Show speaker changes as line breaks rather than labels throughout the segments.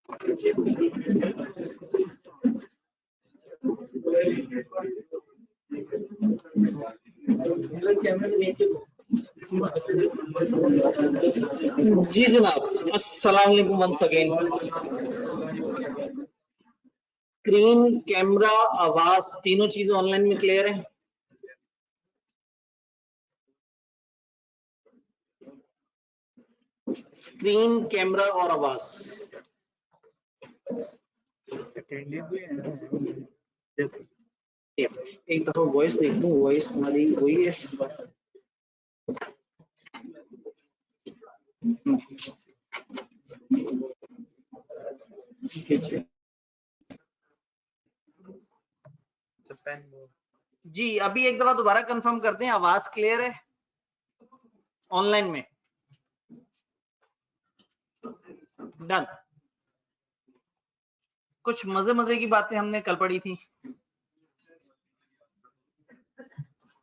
जी जनाब, अस्सलाम वालेकुम वंस अगेन। स्क्रीन, कैमरा, आवाज तीनों चीजें ऑनलाइन में क्लियर है? स्क्रीन, कैमरा और आवाज। एक दफा वॉइस देख लूं, वॉइस हमारी वही है। जी अभी एक दफा दोबारा कंफर्म करते हैं, आवाज क्लियर है ऑनलाइन में? डन। कुछ मजे मजे की बातें हमने कल पढ़ी थी,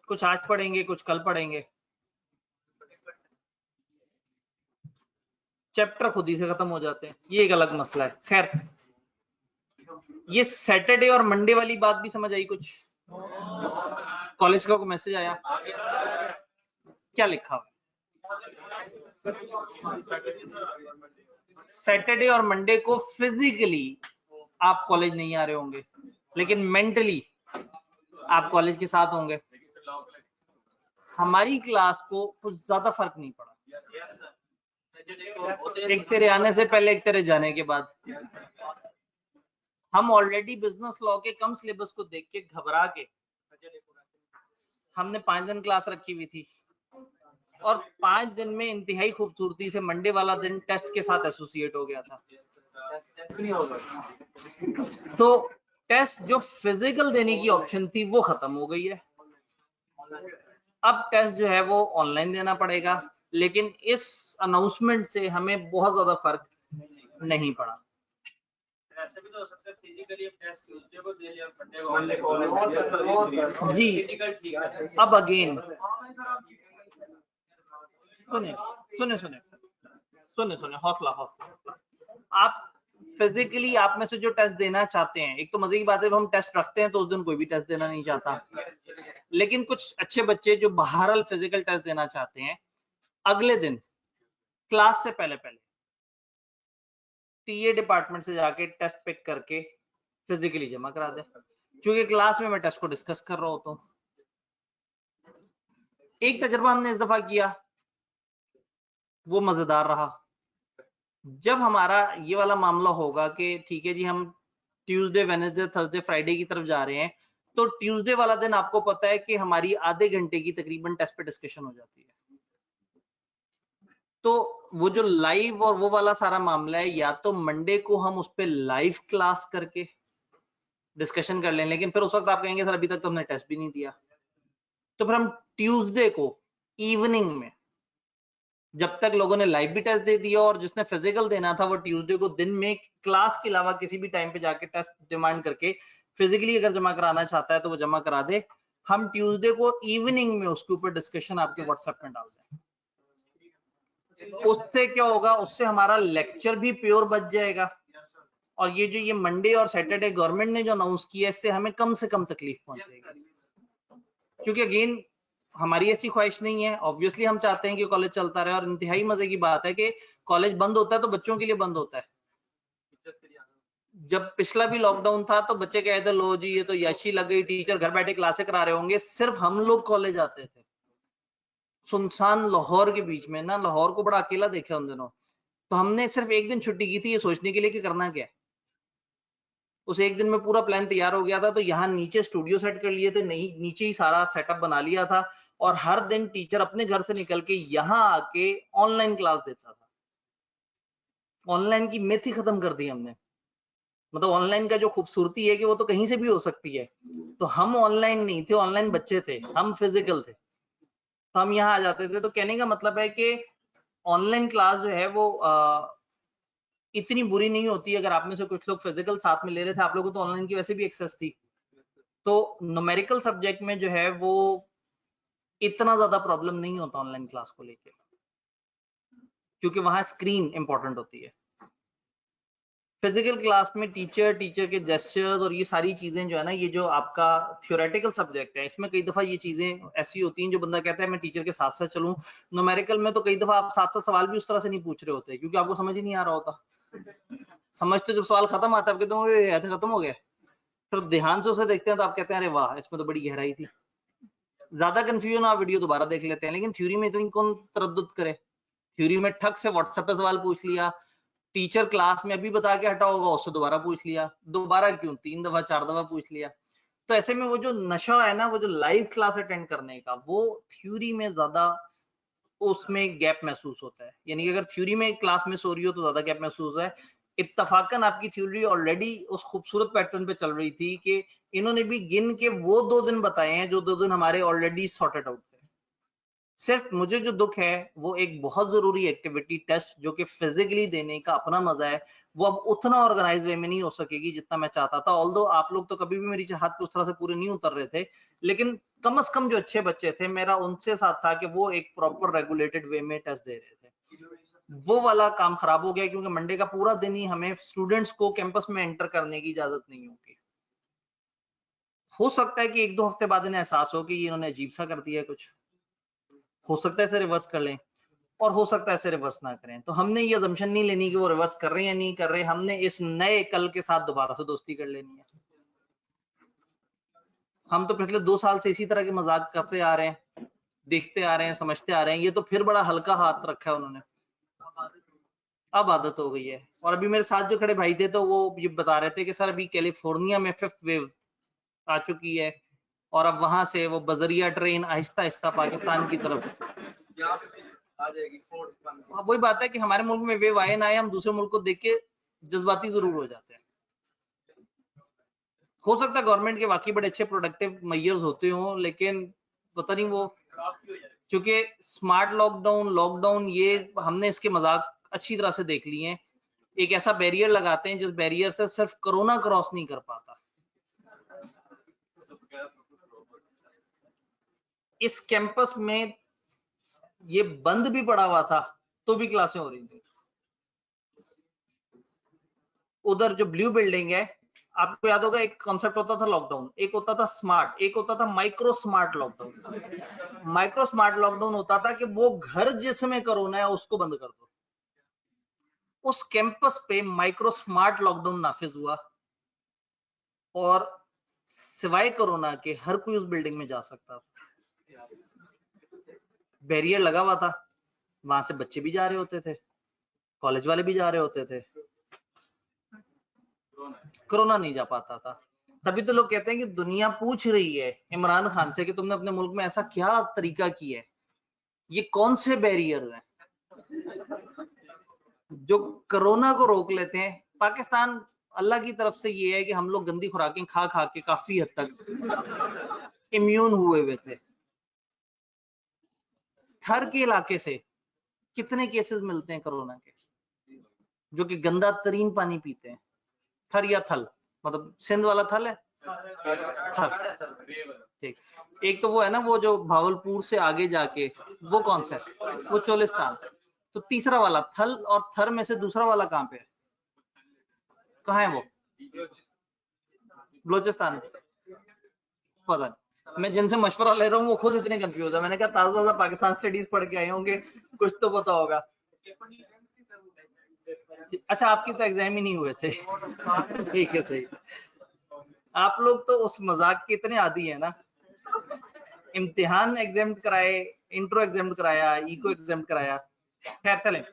कुछ आज पढ़ेंगे, कुछ कल पढ़ेंगे। चैप्टर खुद ही से खत्म हो जाते हैं, ये एक अलग मसला है। खैर, ये सैटरडे और मंडे वाली बात भी समझ आई? कुछ कॉलेज का कोई मैसेज आया? क्या लिखा हुआ? सैटरडे और मंडे को फिजिकली आप कॉलेज नहीं आ रहे होंगे, लेकिन मेंटली आप कॉलेज के साथ होंगे। हमारी क्लास को कुछ ज्यादा फर्क नहीं पड़ा, एक तेरे आने से पहले, एक तेरे जाने के बाद। हम ऑलरेडी बिजनेस लॉ के कम सिलेबस को देख के घबरा के हमने 5 दिन क्लास रखी हुई थी, और 5 दिन में इंतहाई खूबसूरती से मंडे वाला दिन टेस्ट के साथ एसोसिएट हो गया था। तो टेस्ट जो फिजिकल देने की ऑप्शन थी वो खत्म हो गई है। अब टेस्ट जो है वो ऑनलाइन देना पड़ेगा, लेकिन इस अनाउंसमेंट से हमें बहुत ज्यादा फर्क नहीं पड़ा। ऐसे भी तो हो सकता है फिजिकली टेस्ट ट्यूसडे को दे लिया, मंडे को जी। अब अगेन सुने सुने सुने सुने, हौसला हौसला। आप फिजिकली आप में से जो टेस्ट देना चाहते हैं, एक तो मजे की बात है हम टेस्ट रखते हैं तो उस दिन कोई भी टेस्ट देना नहीं चाहता, लेकिन कुछ अच्छे बच्चे जो बहरहाल फिजिकल टेस्ट देना चाहते हैं, अगले दिन क्लास से पहले पहले टीए डिपार्टमेंट से जाके टेस्ट पिक करके फिजिकली जमा करा दे, क्योंकि क्लास में मैं टेस्ट को डिस्कस कर रहा होता हूं। एक तजर्बा हमने इस दफा किया, वो मजेदार रहा। जब हमारा ये वाला मामला होगा कि ठीक है जी हम ट्यूसडे, वेडनेसडे, थर्सडे, फ्राइडे की तरफ जा रहे हैं, तो ट्यूसडे वाला दिन आपको पता है कि हमारी आधे घंटे की तकरीबन टेस्ट पे डिस्कशन हो जाती है। तो वो जो लाइव और वो वाला सारा मामला है, या तो मंडे को हम उस पर लाइव क्लास करके डिस्कशन कर लें, लेकिन फिर उस वक्त आप कहेंगे सर अभी तक तो हमने टेस्ट भी नहीं दिया, तो फिर हम ट्यूसडे को इवनिंग में, जब तक लोगों ने लाइव भी टेस्ट दे दिया और जिसने फिजिकल देना था वो ट्यूसडे को दिन में क्लास के अलावा किसी भी टाइम पे जाके टेस्ट डिमांड करके फिजिकली अगर जमा कराना चाहता है तो वो जमा करा दे। हम ट्यूसडे को इवनिंग में उसके ऊपर डिस्कशन आपके व्हाट्सएप में डाल दें। उससे क्या होगा, उससे हमारा लेक्चर भी प्योर बच जाएगा, और ये जो ये मंडे और सैटरडे गवर्नमेंट ने जो अनाउंस किया, इससे हमें कम से कम तकलीफ पहुंचेगी। क्योंकि अगेन हमारी ऐसी ख्वाहिश नहीं है, ऑब्वियसली हम चाहते हैं कि कॉलेज चलता रहे, और इंतहाई मजे की बात है कि कॉलेज बंद होता है तो बच्चों के लिए बंद होता है। जब पिछला भी लॉकडाउन था तो बच्चे कहते थे लो जी ये तो याशी लग गई, टीचर घर बैठे क्लासें करा रहे होंगे, सिर्फ हम लोग कॉलेज आते थे सुनसान लाहौर के बीच में ना, लाहौर को बड़ा अकेला देखा उन दिनों। तो हमने सिर्फ एक दिन छुट्टी की थी ये सोचने के लिए कि करना क्या है। उस एक दिन में पूरा प्लान तैयार हो गया था, तो यहाँ नीचे स्टूडियो सेट कर लिए थे, नहीं नीचे ही सारा सेटअप बना लिया था, और हर दिन टीचर अपने घर से निकल के यहाँ आके ऑनलाइन क्लास देता था। ऑनलाइन की मिथ ही खत्म कर दी हमने, मतलब ऑनलाइन का जो खूबसूरती है कि वो तो कहीं से भी हो सकती है। तो हम ऑनलाइन नहीं थे, ऑनलाइन बच्चे थे, हम फिजिकल थे, तो हम यहाँ आ जाते थे। तो कहने का मतलब है कि ऑनलाइन क्लास जो है वो इतनी बुरी नहीं होती। अगर आप में से कुछ लोग फिजिकल साथ में ले रहे थे, आप लोगों को तो ऑनलाइन की वैसे भी एक्सेस थी, तो न्यूमेरिकल सब्जेक्ट में जो है वो इतना ज्यादा प्रॉब्लम नहीं होता ऑनलाइन क्लास को लेके, क्योंकि वहां स्क्रीन इंपॉर्टेंट होती है। फिजिकल क्लास में टीचर के जेस्चर्स और ये सारी चीजें जो है ना, ये जो आपका थ्योरेटिकल सब्जेक्ट है, इसमें कई दफा ये चीजें ऐसी होती हैं जो बंदा कहता है मैं टीचर के साथ साथ चलूं। न्यूमेरिकल में तो कई दफा आप साथ साथ सवाल भी उस तरह से नहीं पूछ रहे होते क्योंकि आपको समझ ही नहीं आ रहा होता। समझते जब सवाल खत्म आता है आपके तो ऐसे खत्म हो गया, फिर ध्यान से उसे देखते हैं तो आप कहते हैं अरे वाह इसमें तो बड़ी गहराई थी। ज्यादा कंफ्यूजन आप वीडियो दोबारा देख लेते हैं, लेकिन थ्योरी में इतनी कौन तरद्दुद करे। थ्योरी में ठग से व्हाट्सएप पे सवाल पूछ लिया, टीचर क्लास में अभी बता के हटा होगा उससे दोबारा पूछ लिया, दोबारा क्यों 3 दफा 4 दफा पूछ लिया। तो ऐसे में वो जो नशा है ना, वो जो लाइव क्लास अटेंड करने का, वो थ्योरी में ज्यादा उसमें गैप महसूस होता है। यानी कि अगर थ्योरी में क्लास मिस हो रही हो तो ज्यादा गैप महसूस है। इत्तफाकन आपकी थ्योरी ऑलरेडी उस खूबसूरत पैटर्न पे चल रही थी कि इन्होंने भी गिन के वो 2 दिन बताए हैं जो 2 दिन हमारे ऑलरेडी सॉर्टेड आउट थे। सिर्फ मुझे जो दुख है वो एक बहुत जरूरी एक्टिविटी टेस्ट जो कि फिजिकली देने का अपना मजा है, वो अब उतना ऑर्गेनाइज वे में नहीं हो सकेगी जितना मैं चाहता था। ऑल्दो आप लोग तो कभी भी मेरी चाहत पे उस तरह से पूरे नहीं उतर रहे थे, लेकिन कम से कम जो अच्छे बच्चे थे मेरा उनसे साथ था कि वो एक प्रॉपर रेगुलेटेड वे में टेस्ट दे रहे थे। वो वाला काम खराब हो गया क्योंकि मंडे का पूरा दिन ही हमें स्टूडेंट्स को कैंपस में एंटर करने की इजाजत नहीं होगी। हो सकता है कि 1-2 हफ्ते बाद इन्हें एहसास हो कि इन्होंने अजीब सा कर दिया है कुछ, हो सकता है इसे रिवर्स कर लें और हो सकता है इसे रिवर्स ना करें। तो हमने ये अजम्पशन नहीं लेनी कि वो रिवर्स कर रहे हैं या नहीं कर रहे, हमने इस नए कल के साथ दोबारा से दोस्ती कर लेनी है। हम तो पिछले 2 साल से इसी तरह के मजाक करते आ रहे हैं, देखते आ रहे हैं, समझते आ रहे हैं। ये तो फिर बड़ा हल्का हाथ रखा है उन्होंने, अब आदत हो गई है। और अभी मेरे साथ जो खड़े भाई थे तो वो ये बता रहे थे कि सर अभी कैलिफोर्निया में 5th वेव आ चुकी है और अब वहां से वो बजरिया ट्रेन आहिस्ता आहिस्ता पाकिस्तान की तरफ आ जाएगी। वही बात है कि हमारे मुल्क में वेव आए ना आए, हम दूसरे मुल्क को देख के जज्बाती जरूर हो जाते हैं। हो सकता है गवर्नमेंट के वाकई बड़े अच्छे प्रोडक्टिव मेजर्स होते हो, लेकिन पता नहीं वो क्योंकि स्मार्ट लॉकडाउन ये हमने इसके मजाक अच्छी तरह से देख लिए हैं। एक ऐसा बैरियर लगाते हैं जिस बैरियर से सिर्फ कोरोना क्रॉस नहीं कर पाता। इस कैंपस में ये बंद भी पड़ा हुआ था तो भी क्लासें हो रही थी। उधर जो ब्लू बिल्डिंग है, आपको याद होगा एक कॉन्सेप्ट होता था लॉकडाउन, एक होता था स्मार्ट, एक होता था micro smart lockdown. Micro smart lockdown होता था कि वो घर जिसमें कोरोना है उसको बंद कर दो। उस कैंपस पे माइक्रो स्मार्ट लॉकडाउन नाफिज हुआ और सिवाय कोरोना के हर कोई उस बिल्डिंग में जा सकता था। बैरियर लगा हुआ था, वहां से बच्चे भी जा रहे होते थे, कॉलेज वाले भी जा रहे होते थे, कोरोना नहीं जा पाता था। तभी तो लोग कहते हैं कि दुनिया पूछ रही है इमरान खान से कि तुमने अपने मुल्क में ऐसा क्या तरीका किया है, ये कौन से बैरियर्स हैं जो कोरोना को रोक लेते हैं। पाकिस्तान अल्लाह की तरफ से ये है कि हम लोग गंदी खुराकें खा खा के काफी हद तक इम्यून हुए हुए थे। थर के इलाके से कितने केसेस मिलते हैं कोरोना के, जो कि गंदा तरीन पानी पीते हैं। थर या थल, मतलब सिंध वाला थल है थर, ठीक। एक तो वो है ना वो जो भावलपुर से आगे जाके, वो कौन सा है, वो चोलिस्तान। तो तीसरा वाला थल और थर में से दूसरा वाला कहाँ पे है, कहाँ है वो, बलोचिस्तान। पता नहीं, मैं जिनसे मशवरा ले रहा हूँ वो खुद इतने कंफ्यूज है। मैंने कहा ताजा ताजा पाकिस्तान स्टडीज पढ़ के आए होंगे, कुछ तो पता होगा। अच्छा आपकी तो एग्जाम ही नहीं हुए थे ठीक है सही। आप लोग तो उस मजाक के इतने आदी है ना, इम्तिहान एग्जाम कराए, इंट्रो एग्जाम कराया, इको एग्जाम कराया। खैर चलें,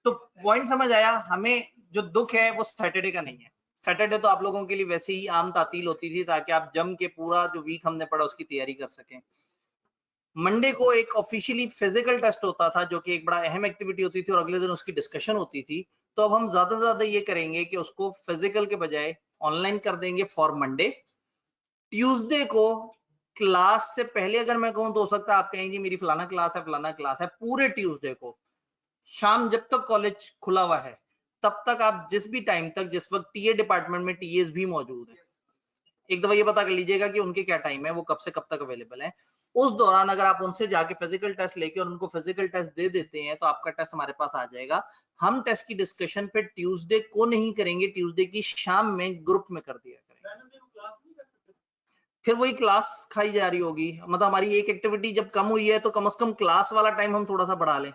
तो पॉइंट समझ आया। हमें जो दुख है वो सैटरडे का नहीं है। सैटरडे तो आप लोगों के लिए वैसे ही आम तातील होती थी ताकि आप जम के पूरा जो वीक हमने पढ़ा उसकी तैयारी कर सकें। मंडे को एक ऑफिशियली फिजिकल टेस्ट होता था जो कि एक बड़ा अहम एक्टिविटी होती थी और अगले दिन उसकी डिस्कशन होती थी। तो अब हम ज्यादा से ज्यादा ये करेंगे कि उसको फिजिकल के बजाय ऑनलाइन कर देंगे फॉर मंडे। ट्यूसडे को क्लास से पहले अगर मैं कहूं तो हो सकता है आप कहेंगे मेरी फलाना क्लास है, पूरे ट्यूसडे को शाम जब तक कॉलेज खुला हुआ है तब तक आप जिस भी टाइम तक, जिस वक्त टीए डिपार्टमेंट में टीएस भी मौजूद है, एक दफा ये पता कर लीजिएगा कि उनके क्या टाइम है, वो कब से कब तक अवेलेबल है। उस दौरान अगर आप उनसे जाके फिजिकल टेस्ट लेके और उनको फिजिकल टेस्ट दे देते हैं तो आपका टेस्ट हमारे पास आ जाएगा। हम टेस्ट की डिस्कशन पे ट्यूसडे को नहीं करेंगे, ट्यूसडे की शाम में ग्रुप में कर दिया करेंगे। फिर वही क्लास खाई जा रही होगी, मतलब हमारी एक एक्टिविटी जब कम हुई है तो कम से कम क्लास वाला टाइम हम थोड़ा सा बढ़ा लें,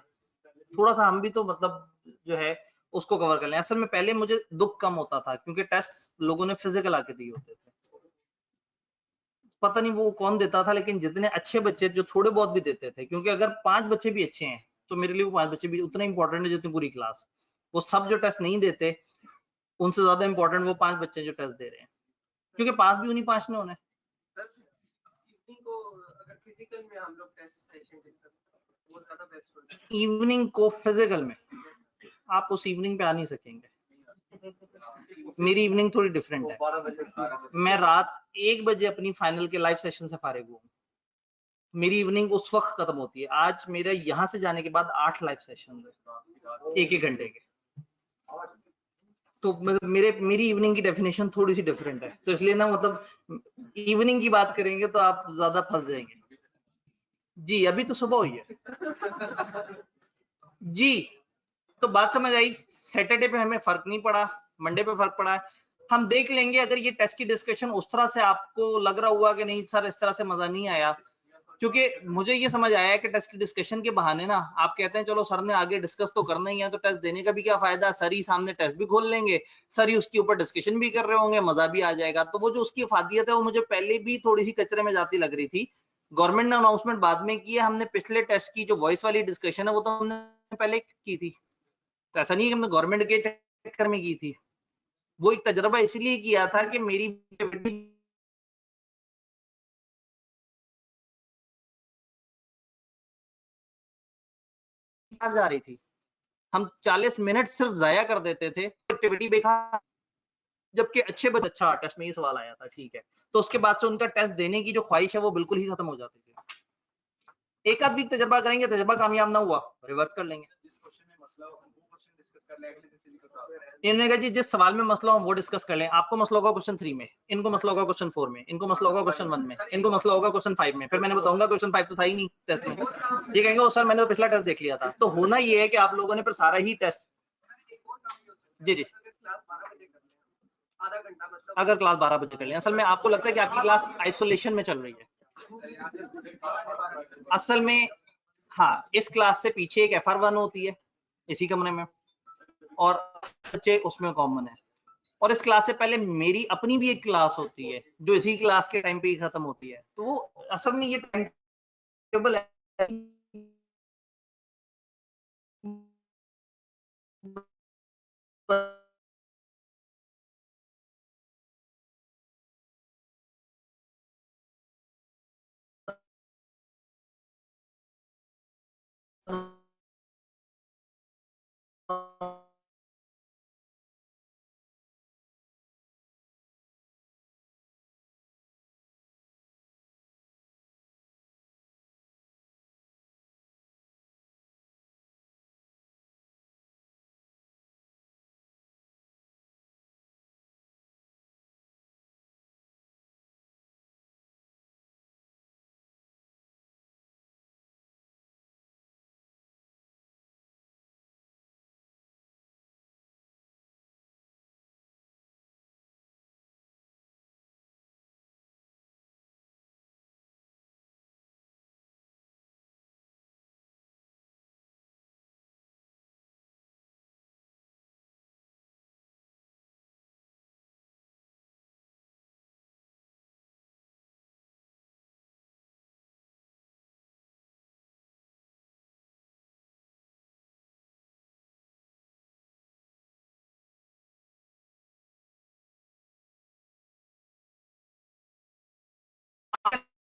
थोड़ा सा हम भी तो मतलब जो है उसको कवर कर लें। असल में पहले मुझे दुख कम होता था क्योंकि टेस्ट लोगों ने फिजिकल आके दिए होते थे, पता नहीं वो कौन देता था, लेकिन जितने अच्छे बच्चे जो थोड़े बहुत भी देते थे, क्योंकि अगर 5 बच्चे भी अच्छे हैं तो मेरे लिए वो 5 बच्चे भी उतना इंपॉर्टेंट है जितनी पूरी क्लास। वो सब जो टेस्ट नहीं देते उनसे ज्यादा इंपॉर्टेंट वो 5 बच्चे जो टेस्ट दे रहे हैं, क्योंकि पास भी उन्हीं 5 ने होना है। इवनिंग को फिजिकल में आप उस इवनिंग पे आ नहीं सकेंगे, मेरी इवनिंग थोड़ी डिफरेंट है। मैं रात 1 बजे अपनी फाइनल के लाइव सेशन से फारिग हुआ, मेरी इवनिंग उस वक्त खत्म होती है। आज मेरे यहाँ से जाने के बाद 8 लाइव सेशन है 1-1 घंटे के, तो मेरी इवनिंग की डेफिनेशन थोड़ी सी डिफरेंट है, तो इसलिए ना मतलब इवनिंग की बात करेंगे तो आप ज्यादा फंस जाएंगे। जी अभी तो सुबह हुई है जी, तो बात समझ आई। सैटरडे पे हमें फर्क नहीं पड़ा, मंडे पे फर्क पड़ा है। हम देख लेंगे अगर ये टेस्ट की डिस्कशन उस तरह से आपको लग रहा हुआ कि नहीं सर इस तरह से मजा नहीं आया, क्योंकि मुझे ये समझ आया है कि टेस्ट की डिस्कशन के बहाने ना आप कहते हैं चलो सर ने आगे डिस्कस तो करना ही है तो टेस्ट देने का भी क्या फायदा, सर ही सामने टेस्ट भी खोल लेंगे, सर ही उसके ऊपर डिस्कशन भी कर रहे होंगे, मजा भी आ जाएगा। तो वो जो उसकी अफादियत है वो मुझे पहले भी थोड़ी सी कचरे में जाती लग रही थी। गवर्नमेंट ने अनाउंसमेंट बाद में की है, हमने पिछले टेस्ट की जो वॉइस वाली डिस्कशन है वो तो हमने पहले की थी, तो ऐसा नहीं है कि हमने गवर्नमेंट के चक्कर में की थी। वो एक तजर्बा इसलिए किया था कि मेरी जा रही थी, हम 40 मिनट सिर्फ जाया कर देते थे एक्टिविटी देखा, जबकि अच्छे बच्चे अच्छा टेस्ट में ये सवाल आया था ठीक है, तो उसके बाद से उनका टेस्ट देने की जो ख्वाहिश है वो बिल्कुल ही खत्म हो जाती थी। एक आध भी तजर्बा करेंगे, तजर्बा कामयाब ना हुआ रिवर्स कर लेंगे। इन्होंने कहा जी जिस सवाल में मसला हो वो डिस्कस कर लें, आपको मसला होगा क्वेश्चन 3 में, इनको मसला होगा क्वेश्चन 4 में, इनको मसला होगा क्वेश्चन 1 में, इनको मसला होगा क्वेश्चन 5 में, फिर मैंने बताऊंगा क्वेश्चन 5 तो था ही नहीं टेस्ट में, ये कहेंगे ओ सर मैंने तो पिछला टेस्ट देख लिया था। तो होना ये है कि आप लोगों ने फिर सारा ही टेस्ट जी जी अगर क्लास 12 बजे कर लें, असल में आपको लगता है कि आपकी क्लास आइसोलेशन में चल रही है, असल में हाँ इस क्लास से पीछे एक FR1 होती है इसी कमरे में और बच्चे उसमें कॉमन है, और इस क्लास से पहले मेरी अपनी भी एक क्लास होती है जो इसी क्लास के टाइम पे ही खत्म होती है। तो वो असल में ये टाइम टेबल है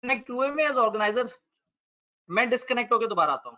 कनेक्ट हुए में एज ऑर्गेनाइजर, मैं डिस्कनेक्ट होकर दोबारा आता हूँ।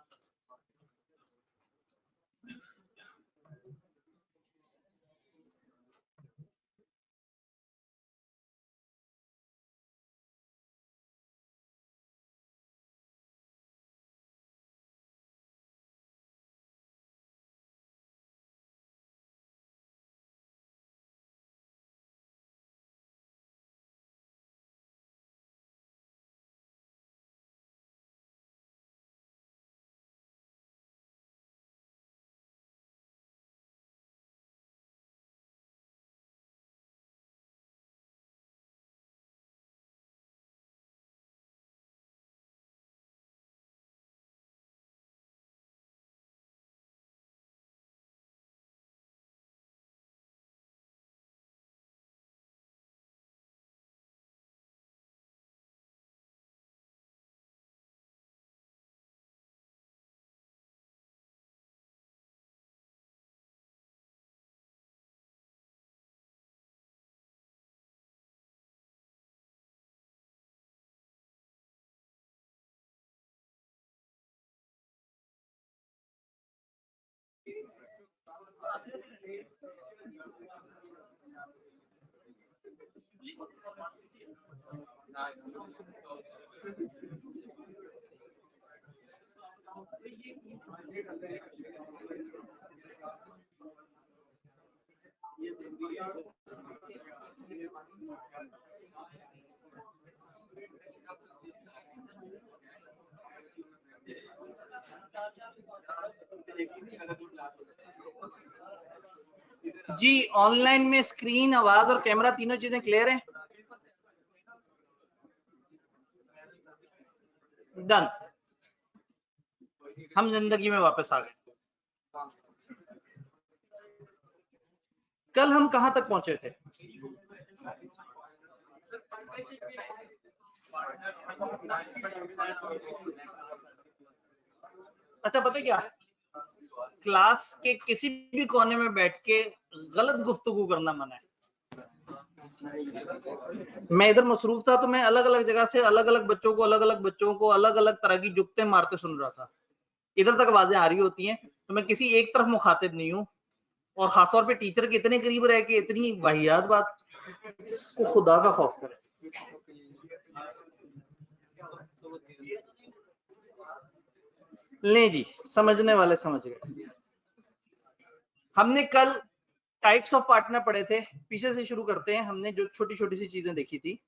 जी ऑनलाइन में स्क्रीन, आवाज और कैमरा तीनों चीजें क्लियर हैं? डन। हम जिंदगी में वापस आ गए। कल हम कहां तक पहुंचे थे? अच्छा पता क्या, क्लास के किसी भी कोने में बैठ के गलत गुफ्तगू करना मना है। मैं इधर मसरूफ था तो मैं अलग अलग जगह से अलग अलग बच्चों को अलग अलग तरह की जुगते मारते सुन रहा था। इधर तक आवाजें आ रही होती हैं तो मैं किसी एक तरफ मुखातिब नहीं हूँ, और खासतौर पे टीचर के इतने करीब रह के इतनी वाहियात बात को खुदा का खौफ करे। ले जी, समझने वाले समझ गए। हमने कल टाइप्स ऑफ पार्टनर पढ़े थे, पीछे से शुरू करते हैं। हमने जो छोटी छोटी सी चीजें देखी थी,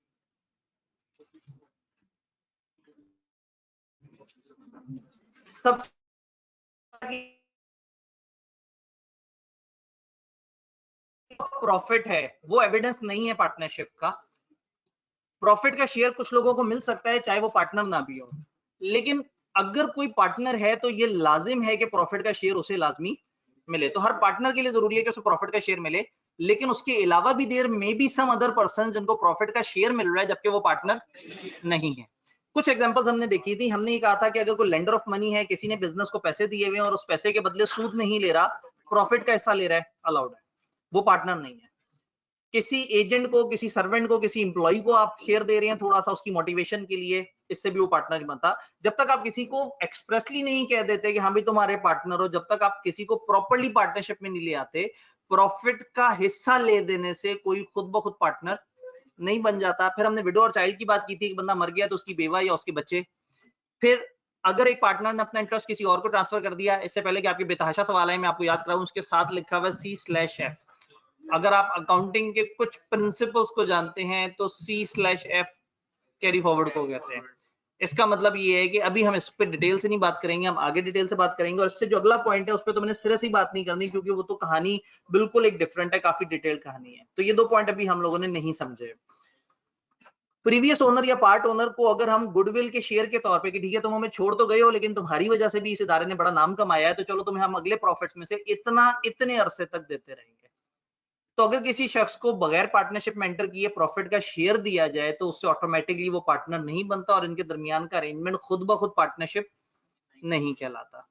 सब प्रॉफिट है, वो एविडेंस नहीं है पार्टनरशिप का। प्रॉफिट का शेयर कुछ लोगों को मिल सकता है चाहे वो पार्टनर ना भी हो, लेकिन अगर कोई पार्टनर है तो ये लाजिम है कि प्रॉफिट का शेयर उसे लाजमी मिले। तो हर पार्टनर के लिए जरूरी है कि उसे प्रॉफिट का शेयर मिले, लेकिन उसके अलावा भी देयर में बी सम अदर पर्सन जिनको प्रॉफिट का शेयर मिल रहा है जबकि वो पार्टनर नहीं है। कुछ एग्जांपल्स हमने देखी थी। हमने ये कहा था कि अगर कोई लेंडर ऑफ मनी है, किसी ने बिजनेस को पैसे दिए हुए हैं और उस पैसे के बदले सूद नहीं ले रहा, प्रॉफिट का हिस्सा ले रहा है, अलाउड है, वो पार्टनर नहीं है। किसी एजेंट को, किसी सर्वेंट को, किसी इंप्लॉय को आप शेयर दे रहे हैं थोड़ा सा उसकी मोटिवेशन के लिए, इससे भी वो पार्टनर नहीं बनता। जब तक आप किसी को एक्सप्रेसली नहीं कह देते कि हाँ भाई तुम्हारे पार्टनर हो, जब तक आप किसी को प्रॉपर्ली पार्टनरशिप में नहीं ले आते, प्रॉफिट का हिस्सा ले देने से कोई खुद ब खुद पार्टनर नहीं बन जाता। फिर हमने विडो और चाइल्ड की बात की थी, एक बंदा मर गया तो उसकी बेवा या उसके बच्चे। फिर अगर एक पार्टनर ने अपना इंटरेस्ट किसी और को ट्रांसफर कर दिया, इससे पहले कि आपकी बेतहाशा सवाल है मैं आपको याद कराऊं, उसके साथ लिखा हुआ C/F। अगर आप अकाउंटिंग के कुछ प्रिंसिपल्स को जानते हैं तो C/F कैरी फॉरवर्ड को कहते हैं। इसका मतलब ये है कि अभी हम इस पे डिटेल से नहीं बात करेंगे, हम आगे डिटेल से बात करेंगे। और इससे जो अगला पॉइंट है उस पर तो मैंने सिरे से बात नहीं करनी, क्योंकि वो तो कहानी बिल्कुल एक डिफरेंट है, काफी डिटेल्ड कहानी है। तो ये दो पॉइंट अभी हम लोगों ने नहीं समझे। प्रीवियस ओनर या पार्ट ओनर को अगर हम गुडविल के शेयर के तौर पे कि ठीक है तुम हमें छोड़ तो गए हो, लेकिन तुम्हारी वजह से भी इस इदारे ने बड़ा नाम कमाया है, तो चलो तुम्हें हम अगले प्रॉफिट्स में से इतना इतने अरसे तक देते रहेंगे। तो अगर किसी शख्स को बगैर पार्टनरशिप में एंटर किए प्रॉफिट का शेयर दिया जाए तो उससे ऑटोमेटिकली वो पार्टनर नहीं बनता और इनके दरमियान का अरेंजमेंट खुद ब खुद पार्टनरशिप नहीं कहलाता।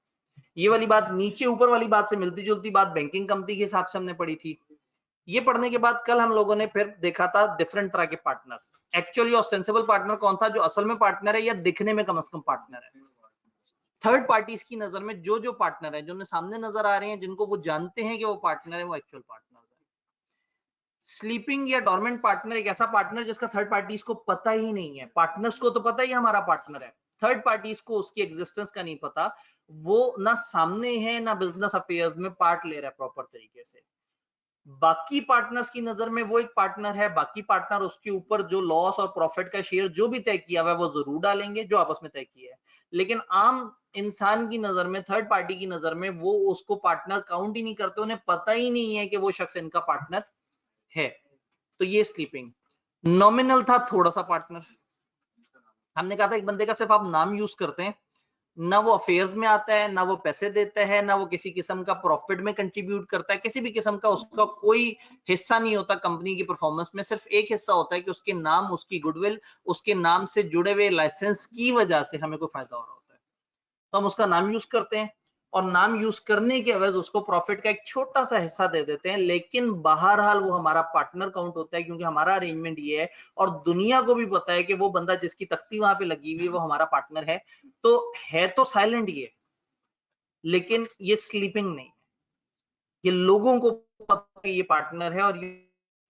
ये वाली बात नीचे ऊपर वाली बात से मिलती जुलती बात बैंकिंग कंपनी के हिसाब से हमने पढ़ी थी। ये पढ़ने के बाद कल हम लोगों ने फिर देखा था डिफरेंट तरह के पार्टनर। एक्चुअली ऑस्टेंसिबल पार्टनर कौन था, जो असल में पार्टनर है या दिखने में कम से कम पार्टनर है। थर्ड पार्टीज की नजर में जो जो पार्टनर है, जो सामने नजर आ रहे हैं, जिनको वो जानते हैं कि वो पार्टनर है, वो एक्चुअल पार्टनर है। स्लीपिंग या डोरमेंट पार्टनर एक ऐसा पार्टनर जिसका थर्ड पार्टीज को पता ही नहीं है। पार्टनर्स को तो पता ही हमारा पार्टनर है, थर्ड पार्टीज को उसकी एग्जिस्टेंस का नहीं पता। वो ना सामने है ना बिजनेस अफेयर्स में पार्ट ले रहा है प्रॉपर तरीके से। बाकी पार्टनर्स की नजर में वो एक पार्टनर है, बाकी पार्टनर उसके ऊपर जो लॉस और प्रॉफिट का शेयर जो भी तय किया हुआ है वो जरूर डालेंगे जो आपस में तय किया है। लेकिन आम इंसान की नजर में, थर्ड पार्टी की नजर में, वो उसको पार्टनर काउंट ही नहीं करते, उन्हें पता ही नहीं है कि वो शख्स इनका पार्टनर है। तो ये स्लीपिंग नॉमिनल था, थोड़ा सा पार्टनर। हमने कहा था एक बंदे का सिर्फ आप नाम यूज करते हैं, ना वो अफेयर्स में आता है, ना वो पैसे देता है, ना वो किसी किस्म का प्रॉफिट में कंट्रीब्यूट करता है, किसी भी किस्म का उसका कोई हिस्सा नहीं होता कंपनी की परफॉर्मेंस में। सिर्फ एक हिस्सा होता है कि उसके नाम, उसकी गुडविल, उसके नाम से जुड़े हुए लाइसेंस की वजह से हमें कोई फायदा हो रहा होता है, तो हम उसका नाम यूज करते हैं और नाम यूज करने के एवज उसको प्रॉफिट का एक छोटा सा हिस्सा दे देते हैं। लेकिन बहरहाल वो हमारा पार्टनर काउंट होता है, क्योंकि हमारा अरेंजमेंट ये है और दुनिया को भी पता है कि वो बंदा जिसकी तख्ती वहां पे लगी हुई है वो हमारा पार्टनर है। तो है तो साइलेंट ये, लेकिन ये स्लीपिंग नहीं है। ये लोगों को पता है ये पार्टनर है और ये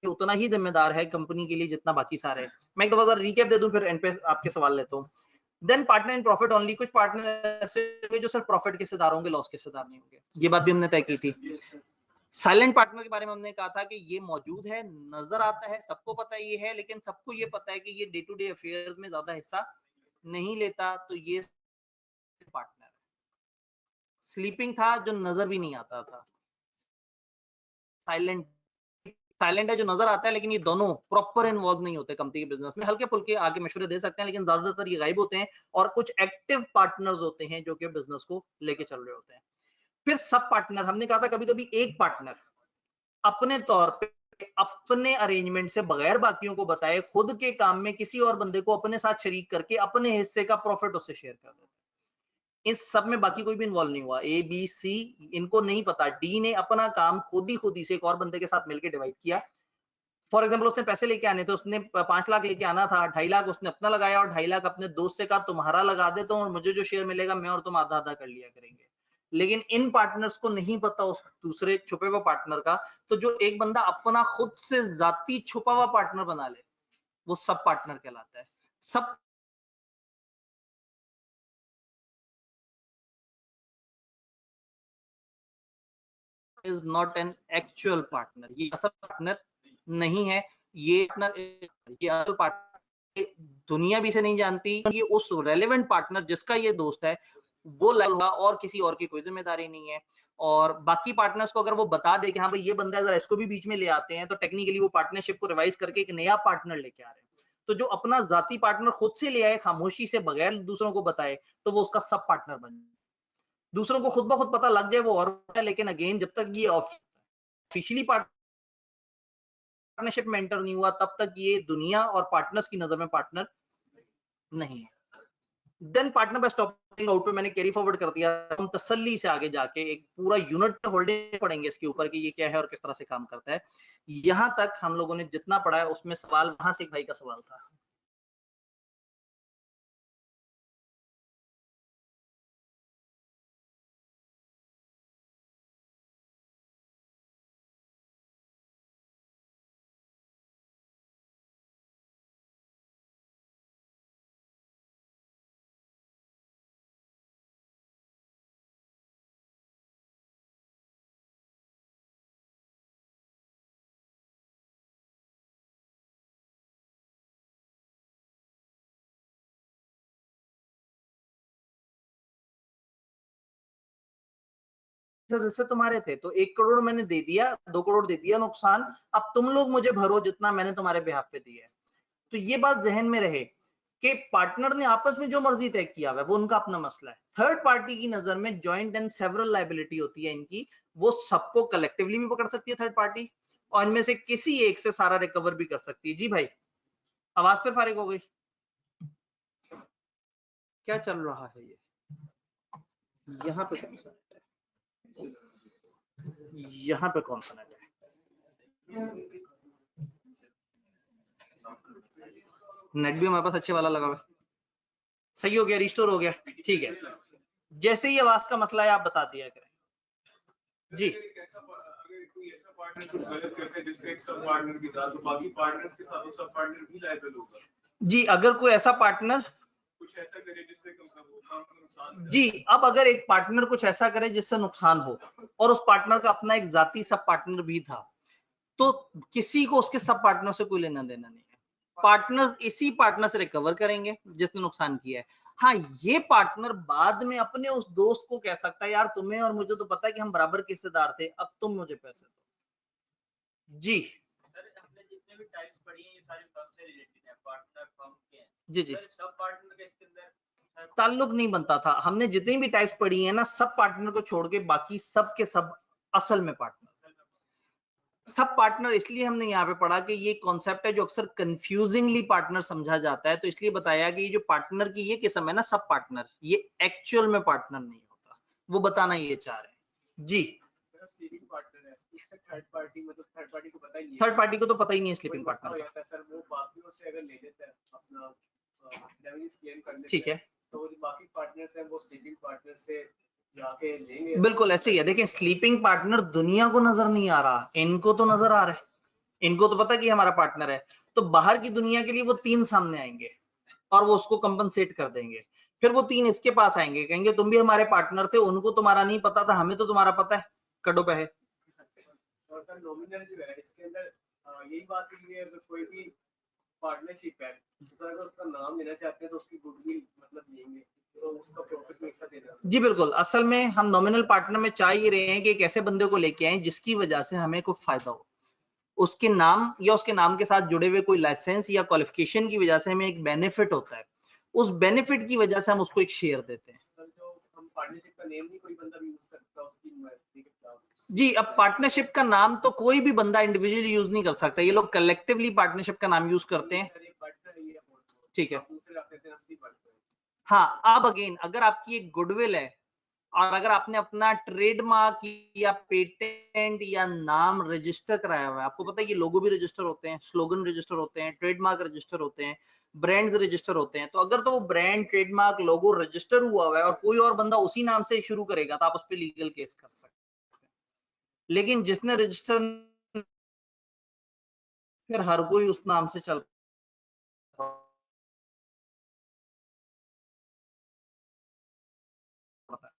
उतना ही जिम्मेदार है कंपनी के लिए जितना बाकी सारे हैं। मैं एक दफा रिकैप दे दूं फिर एंड पे आपके सवाल लेता हूँ। Then partner in profit only, कुछ पार्टनर ऐसे होंगे जो सिर्फ प्रॉफिट के हिस्सेदार होंगे, लॉस के हिस्सेदार नहीं होंगे। ये बात भी हमने तय की थी। साइलेंट पार्टनर के बारे में हमने कहा था कि ये मौजूद है, नजर आता है, सबको पता है ये है, लेकिन सबको ये पता है कि ये डे टू डे अफेयर्स में ज्यादा हिस्सा नहीं लेता, तो ये पार्टनर स्लीपिंग था जो नजर भी नहीं आता था। साइलेंट साइलेंट है जो नजर आता है, लेकिन ये दोनों प्रॉपर इन्वॉल्व नहीं होते कंपनी के बिजनेस में, हल्के फुल्के आगे मशवरे दे सकते हैं, लेकिन ज्यादातर ये गायब होते हैं। और कुछ एक्टिव पार्टनर्स होते हैं जो कि बिजनेस को लेके चल रहे होते हैं। फिर सब पार्टनर, हमने कहा था कभी कभी एक पार्टनर अपने तौर पे अपने अरेंजमेंट से बगैर बाकियों को बताए खुद के काम में किसी और बंदे को अपने साथ शरीक करके अपने हिस्से का प्रॉफिट उससे शेयर कर देता है। इस सब में बाकी कोई भी इन्वॉल्व नहीं हुआ, ए बी सी इनको नहीं पता। डी ने अपना काम खुद ही से एक और बंदे के साथ मिलकर डिवाइड किया। फॉर एग्जाम्पल उसने पैसे लेके आने थे, उसने 5 लाख लेके आना था, 2.5 लाख उसने अपना लगाया और 2.5 लाख अपने दोस्त से कहा तुम्हारा लगा दे तो, और मुझे जो शेयर मिलेगा मैं और तुम आधा आधा कर लिया करेंगे। लेकिन इन पार्टनर्स को नहीं पता उस दूसरे छुपे हुए पार्टनर का। तो जो एक बंदा अपना खुद से जाती छुपा हुआ पार्टनर बना ले, वो सब पार्टनर कहलाता है। सब is not an actual partner, ये असल पार्टनर नहीं है। ये असल पार्टनर दुनिया भी से नहीं जानती। ये उस रेलेवेंट पार्टनर जिसका ये दोस्त है वो होगा, और किसी और की कोई जिम्मेदारी नहीं है। और बाकी पार्टनर्स को अगर वो बता दे कि हाँ भाई ये बंदा है, जरा इसको भी बीच में ले आते हैं, तो टेक्निकली वो पार्टनरशिप को रिवाइज करके एक नया पार्टनर लेके आ रहे हैं। तो जो अपना जाती पार्टनर खुद से ले आए खामोशी से बगैर दूसरों को बताए, तो वो उसका सब पार्टनर बन जाए। दूसरों को खुद ब खुद पता लग जाए वो और है, लेकिन अगेन जब तक ये ऑफिशियली पार्टनरशिप में एंटर नहीं हुआ तब तक ये दुनिया और पार्टनर्स की नजर में पार्टनर नहीं है। Then partner by stopping out पे मैंने कैरी फॉरवर्ड कर दिया। हम तसल्ली से आगे जाके एक पूरा यूनिट होल्डिंग पढ़ेंगे इसके ऊपर कि ये क्या है और किस तरह से काम करता है। यहां तक हम लोगों ने जितना पढ़ा है उसमें सवाल, वहां से एक भाई का सवाल था। जैसे तुम्हारे थे तो 1 करोड़ मैंने दे दिया, 2 करोड़ दे दिया नुकसान, अब तुम लोग मुझे भरो जितना मैंने तुम्हारे बिहाफ पे दिया है। तो ये बात जहन में रहे कि पार्टनर ने आपस में जो मर्जी तय किया हुआ है वो उनका अपना मसला है। थर्ड पार्टी की नजर में जॉइंट एंड सेवरल लायबिलिटी होती है इनकी, वो सबको कलेक्टिवली भी पकड़ सकती है थर्ड पार्टी, और इनमें से किसी एक से सारा रिकवर भी कर सकती है। जी भाई, आवाज पे फारिग हो गई? क्या चल रहा है ये? यहाँ पे कौन सा नेट है? यहाँ पे कौन सा नेट है? नेट भी हमारे पास अच्छे वाला लगा हुआ है। सही हो गया, रिस्टोर हो गया, ठीक है। जैसे ही आवाज का मसला है आप बता दिया करें। जी, जी अगर कोई ऐसा पार्टनर कुछ ऐसा करे जिससे जी, अब अगर एक पार्टनर कुछ ऐसा करे जिससे नुकसान हो और उस पार्टनर का अपना एक जाती सब पार्टनर भी था, तो किसी को उसके सब पार्टनर से कोई लेना देना नहीं है। पार्टनर इसी पार्टनर से रिकवर करेंगे जिसने नुकसान किया है। हाँ, ये पार्टनर बाद में अपने उस दोस्त को कह सकता है यार तुम्हें और मुझे तो पता है कि हम बराबर के हिस्सेदार थे, अब तुम मुझे पैसे दो। जी सर, हमने जितने भी टाइप्स पढ़ी हैं ये सारी फर्म से रिलेटेड है, पार्टनर फर्म के हैं। जी जी, सब पार्टनर के इसके अंदर ताल्लुक नहीं बनता था। हमने जितनी भी टाइप्स पढ़ी है ना, सब पार्टनर को छोड़ के बाकी सब के सब असल में पार्टनर। सब पार्टनर इसलिए हमने यहाँ पे पढ़ा कि ये कॉन्सेप्ट है जो अक्सर कंफ्यूजिंगली पार्टनर समझा जाता है, तो इसलिए बताया कि ये जो पार्टनर की ये किस्म है ना सब पार्टनर, ये एक्चुअल में पार्टनर नहीं होता, वो बताना ये चाह रहे हैं। जी, पार्टनर है, थर्ड पार्टी मतलब थर्ड पार्टी को पता ही नहीं है, थर्ड पार्टी को तो पता ही नहीं है स्लीपिंग पार्टनर का सर। वो बाकियों से अगर ले लेता है अपना रेवेन्यू क्लेम करने, ठीक है, तो वो जो बाकी पार्टनर्स हैं वो स्लीपिंग पार्टनर से
जाके लेंगे।
बिल्कुल ऐसे ही है। देखिए स्लीपिंग पार्टनर दुनिया को नजर नहीं आ रहा, इनको तो नजर आ रहा है, इनको तो पता कि हमारा पार्टनर है। तो बाहर की दुनिया के लिए वो 3 सामने आएंगे और वो उसको कंपनसेट कर देंगे। फिर वो 3 इसके पास आएंगे, कहेंगे तुम भी हमारे पार्टनर थे, उनको तुम्हारा नहीं पता था, हमें तो तुम्हारा पता है, कटो पैसे।
और सर नॉमिनल जो है इसके अंदर यही बात है कि अगर कोई भी पार्टनरशिप है तो सर अगर उसका नाम लेना चाहते हैं तो उसकी गुडविल मतलब लेंगे तो उसका प्रॉफिट में हिस्सा देना।
जी बिल्कुल, असल में हम नॉमिनल पार्टनर में चाह ही रहे हैं कि एक ऐसे बंदे को लेके आए जिसकी वजह से हमें कुछ फायदा हो, उसके नाम या उसके नाम के साथ जुड़े हुए कोई लाइसेंस या क्वालिफिकेशन की वजह से हमें एक बेनिफिट होता है, उस बेनिफिट की वजह से हम उसको एक शेयर देते हैं।
सर जो हम पार्टनरशिप का नेम नहीं कोई बंदा भी यूज कर सकता उसकी मर्जी के खिलाफ।
जी, अब पार्टनरशिप का नाम तो कोई भी बंदा इंडिविजुअली यूज नहीं कर सकता, ये लोग कलेक्टिवली पार्टनरशिप का नाम यूज करते हैं।
सर एक पार्टनर है ये
ठीक है,
आप दूसरे रख देते हैं असली पार्टनर।
हाँ अब अगेन अगर आपकी एक गुडविल है और अगर आपने अपना ट्रेडमार्क या पेटेंट या नाम रजिस्टर कराया हुआ है, आपको पता है कि लोगो भी रजिस्टर होते हैं, स्लोगन रजिस्टर होते हैं, ट्रेडमार्क रजिस्टर होते हैं, ब्रांड्स रजिस्टर होते हैं, तो अगर तो वो ब्रांड ट्रेडमार्क लोगो रजिस्टर हुआ है और कोई और बंदा उसी नाम से शुरू करेगा तो आप उस पर लीगल केस कर सकते हैं। लेकिन जिसने रजिस्टर, फिर हर कोई उस नाम से चल पड़ता है।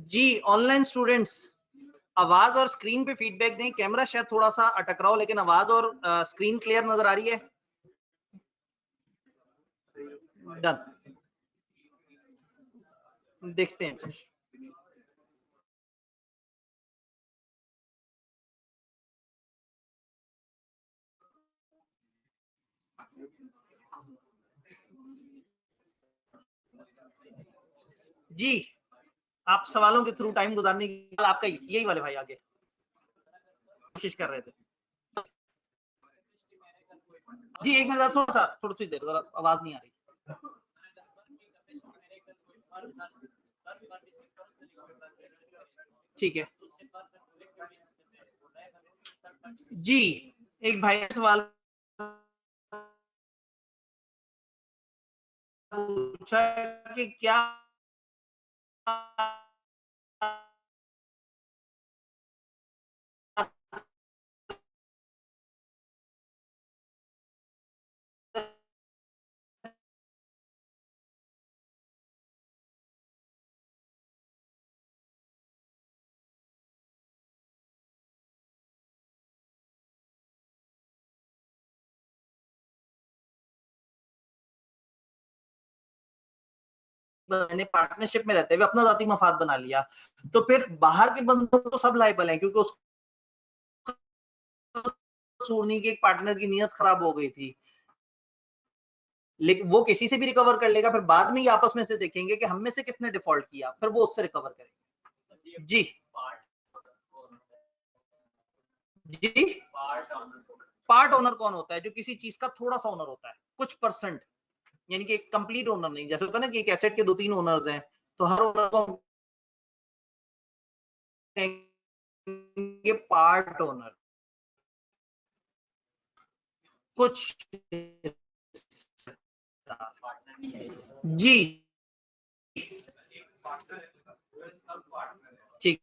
जी ऑनलाइन स्टूडेंट्स आवाज और स्क्रीन पे फीडबैक दें। कैमरा शायद थोड़ा सा अटक रहा हो, लेकिन आवाज और स्क्रीन क्लियर नजर आ रही है। डन, देखते हैं। जी आप सवालों के थ्रू टाइम गुजारने की, आपका यही वाले भाई आगे कोशिश कर रहे थे। जी एक मिनट, थोड़ी सी देर, जरा आवाज नहीं आ रही। ठीक है जी, एक भाई ने सवाल पूछा कि क्या मैंने पार्टनरशिप में रहते हुए अपना जाती मफाद बना लिया, तो फिर बाहर के बंदों को सब लायबल हैं, क्योंकि उसको सूरनी के एक पार्टनर की नीयत खराब हो गई थी, लेकिन वो किसी से भी रिकवर कर लेगा, फिर बाद में ही आपस में से देखेंगे कि हम में से किसने डिफॉल्ट किया, फिर वो उससे रिकवर करेंगे। जी जी पार्ट ओनर कौन होता है? जो किसी चीज का थोड़ा सा ओनर होता है, कुछ परसेंट, यानी कि एक कंप्लीट ओनर नहीं। जैसे होता है ना कि एक एसेट के 2-3 ओनर्स हैं, तो हर ओनर को पार्ट ओनर कुछ। जी ठीक,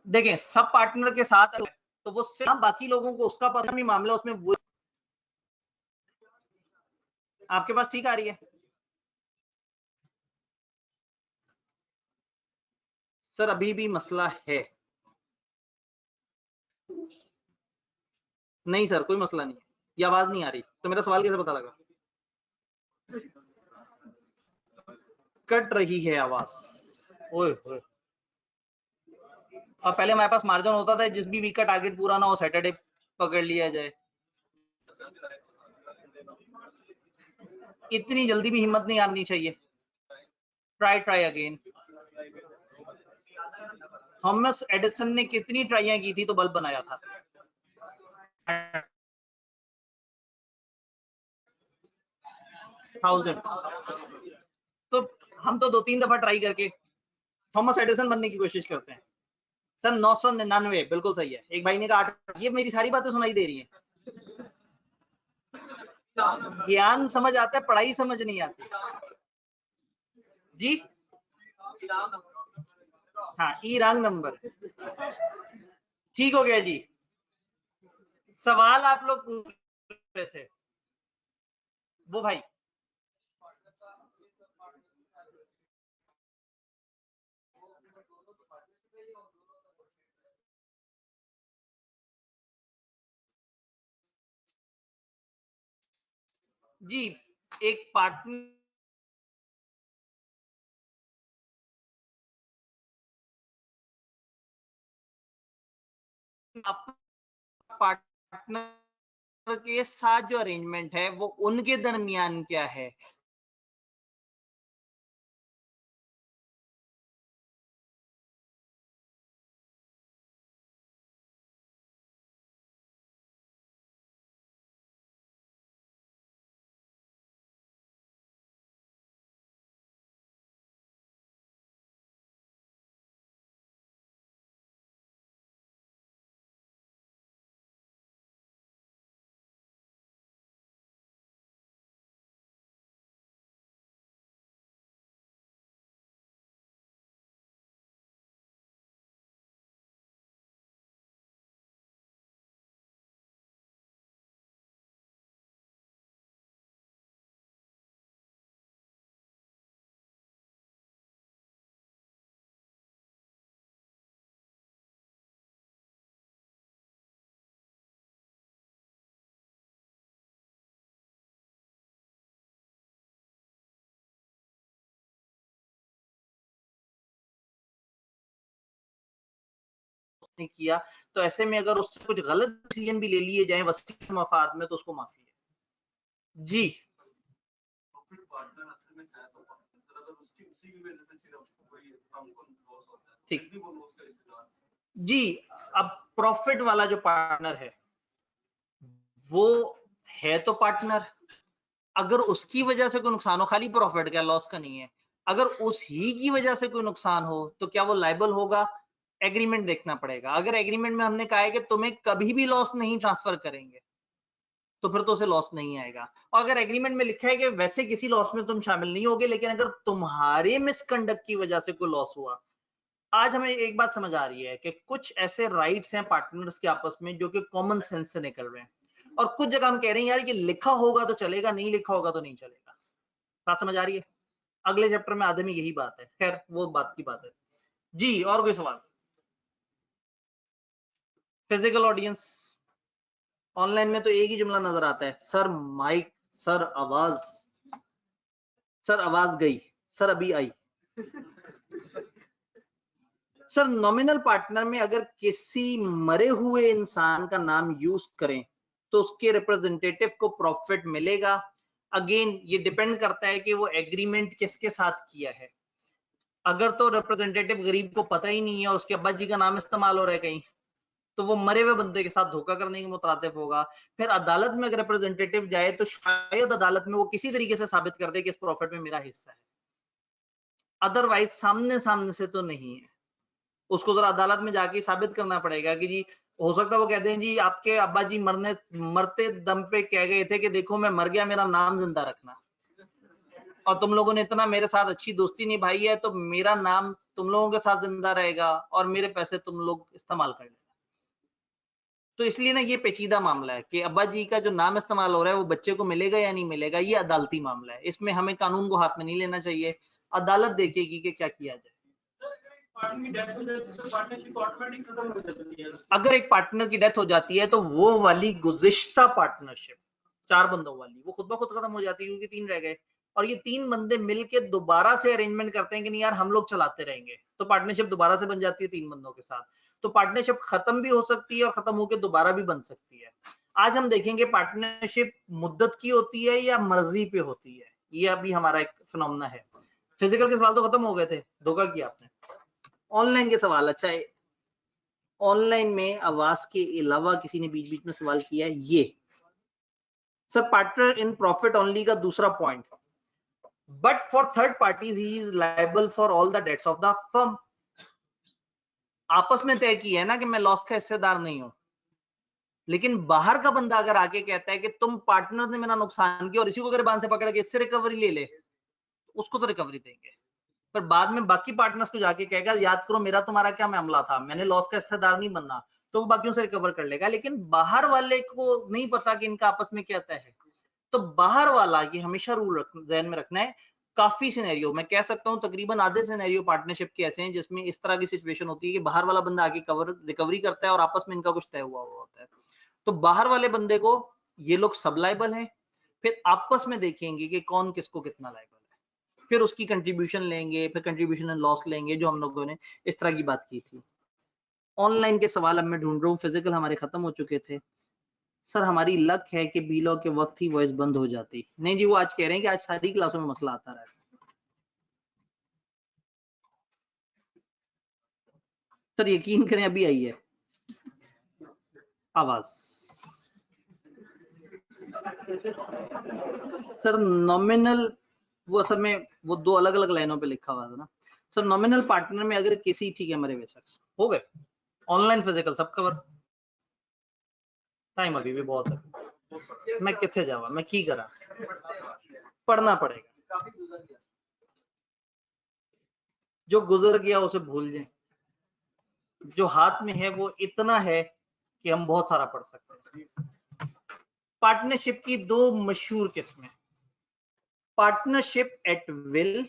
देखें सब पार्टनर के साथ तो वो सिर्फ बाकी लोगों को उसका पता नहीं मामला, उसमें वो आपके पास ठीक आ रही है? सर अभी भी मसला है? नहीं सर कोई मसला नहीं है, ये आवाज नहीं आ रही, तो मेरा सवाल कैसे पता लगा? कट रही है आवाज, ओए ओए। और पहले हमारे पास मार्जिन होता था, जिस भी वीक का टारगेट पूरा ना हो सैटरडे पकड़ लिया जाए। इतनी जल्दी भी हिम्मत नहीं हारनी चाहिए। Try again. थॉमस एडिसन ने कितनी ट्राइयां की थी तो बल्ब बनाया था? 1000। तो हम तो 2-3 दफा ट्राई करके थॉमस एडिसन बनने की कोशिश करते हैं। सर 999 बिल्कुल सही है। एक भाई ने कहा 8। ये मेरी सारी बातें सुनाई दे रही हैं। ज्ञान समझ आता है, पढ़ाई समझ नहीं आती। जी हाँ, ई रंग नंबर ठीक हो गया जी। सवाल आप लोग पूछ रहे थे, वो भाई जी एक पार्टनर पार्टनर के साथ जो अरेंजमेंट है वो उनके दरमियान क्या है? नहीं किया, तो ऐसे में अगर उससे कुछ गलत डिसीजन भी ले लिए जाए वसीयत मफाद में तो उसको माफी है जी। ठीक जी। अब प्रॉफिट वाला जो पार्टनर है वो है तो पार्टनर, अगर उसकी वजह से कोई नुकसान हो, खाली प्रॉफिट का लॉस का नहीं है, अगर उसी की वजह से कोई नुकसान हो तो क्या वो लायबल होगा? एग्रीमेंट देखना पड़ेगा। अगर एग्रीमेंट में हमने कहा है कि तुम्हें कभी भी लॉस नहीं ट्रांसफर करेंगे तो फिर तो उसे लॉस नहीं आएगा। और अगर एग्रीमेंट में लिखा है कि वैसे किसी लॉस में तुम शामिल नहीं होगे, लेकिन अगर तुम्हारे मिसकंडक्ट की वजह से कोई लॉस हुआ, आज हमें एक बात समझ आ रही है कि कुछ ऐसे राइट्स हैं पार्टनर्स के आपस में जो कि कॉमन सेंस से निकल रहे हैं, और कुछ जगह हम कह रहे हैं यार ये लिखा होगा तो चलेगा, नहीं लिखा होगा तो नहीं चलेगा। बात समझ आ रही है? अगले चैप्टर में आधे में यही बात है, खैर वो बात की बात है जी। और कोई सवाल? फिजिकल ऑडियंस ऑनलाइन में तो एक ही जुमला नजर आता है, सर माइक, सर आवाज, सर आवाज गई, सर अभी आई। सर नॉमिनल पार्टनर में अगर किसी मरे हुए इंसान का नाम यूज करें तो उसके रिप्रेजेंटेटिव को प्रॉफिट मिलेगा। अगेन ये डिपेंड करता है कि वो एग्रीमेंट किसके साथ किया है। अगर तो रिप्रेजेंटेटिव गरीब को पता ही नहीं है और उसके अब्बा जी का नाम इस्तेमाल हो रहा है कहीं, तो वो मरे हुए बंदे के साथ धोखा करने के मुतरातिफ होगा। फिर अदालत में अगर रिप्रेजेंटेटिव जाए तो शायद अदालत में वो किसी तरीके से साबित कर दे कि इस प्रॉफिट में मेरा हिस्सा है, अदरवाइज सामने सामने से तो नहीं है। उसको जरा अदालत में जाके साबित करना पड़ेगा कि जी, हो सकता है वो कहते हैं जी आपके अब्बा जी मरते दम पे कह गए थे कि देखो मैं मर गया, मेरा नाम जिंदा रखना, और तुम लोगों ने इतना मेरे साथ अच्छी दोस्ती निभाई है तो मेरा नाम तुम लोगों के साथ जिंदा रहेगा और मेरे पैसे तुम लोग इस्तेमाल कर लेना। तो इसलिए ना ये पेचीदा मामला है कि अब्बा जी का जो नाम इस्तेमाल हो रहा है वो बच्चे को मिलेगा या नहीं मिलेगा, ये अदालती मामला है। इसमें हमें कानून को हाथ में नहीं लेना चाहिए, अदालत देखेगी कि क्या किया जाए। अगर एक पार्टनर की डेथ हो जाती है तो वो वाली गुज़िश्ता पार्टनरशिप 4 बंदों वाली वो खुद ब खुद खत्म हो जाती है, क्योंकि 3 रह गए, और ये 3 बंदे मिलके दोबारा से अरेंजमेंट करते हैं कि नहीं यार हम लोग चलाते रहेंगे, तो पार्टनरशिप दोबारा से बन जाती है 3 बंदों के साथ। तो पार्टनरशिप खत्म भी हो सकती है और खत्म होकर दोबारा भी बन सकती है। आज हम देखेंगे पार्टनरशिप मुद्दत की होती है या मर्जी पे होती है, ये अभी हमारा एक फिनोमेना है। फिजिकल के सवाल तो खत्म हो गए थे, धोखा किया आपने। ऑनलाइन के सवाल, अच्छा है ऑनलाइन में आवाज के अलावा किसी ने बीच बीच में सवाल किया है, ये sir partner in profit only का दूसरा point, but for third parties he is liable for all the debts of the firm. आपस में तय किया है ना कि मैं लॉस का हिस्सेदार नहीं हूं, लेकिन बाहर का बंदा अगर आके कहता है कि तुम पार्टनर ने मेरा नुकसान किया और इसी को गिरबान से पकड़ के इससे रिकवरी ले ले, उसको तो रिकवरी देंगे, पर बाद में बाकी पार्टनर्स को जाके कहेगा याद करो मेरा तुम्हारा क्या मामला था, मैंने लॉस का हिस्सेदार नहीं बनना, तो वो बाकियों से रिकवर कर लेगा। लेकिन बाहर वाले को नहीं पता कि इनका आपस में क्या तय है, तो बाहर वाला ये हमेशा रूल ध्यान में रखना है। काफी सिनेरियो मैं कह सकता हूं तकरीबन आधे सिनेरियो पार्टनरशिप के ऐसे हैं जिसमें इस तरह की सिचुएशन होती है कि बाहर वाला बंदा आके रिकवरी करता है और आपस में इनका कुछ तय हुआ होता है, तो बाहर वाले बंदे को ये लोग सब लायबल हैं, फिर आपस में देखेंगे कि कौन किसको कितना लायबल है, फिर उसकी कंट्रीब्यूशन लेंगे, फिर कंट्रीब्यूशन एंड लॉस लेंगे, जो हम लोगों ने इस तरह की बात की थी। ऑनलाइन के सवाल अब मैं ढूंढ रहा हूँ, फिजिकल हमारे खत्म हो चुके थे। सर हमारी लक है कि बीलॉ के वक्त ही वॉइस बंद हो जाती, नहीं जी वो आज कह रहे हैं कि आज सारी क्लासों में मसला आता रहा है। सर यकीन करें अभी आई है आवाज। सर नॉमिनल वो असल में वो 2 अलग अलग लाइनों पे लिखा हुआ था ना सर। नॉमिनल पार्टनर में अगर किसी, ठीक है मरे हुए शख्स हो गए, ऑनलाइन फिजिकल सब कवर, टाइम अभी भी बहुत है, मैं कितने जावा, मैं की करा, पढ़ना पड़ेगा, जो गुजर गया उसे भूल जाए, जो हाथ में है वो इतना है कि हम बहुत सारा पढ़ सकते हैं। पार्टनरशिप की 2 मशहूर किस्में, partnership at will,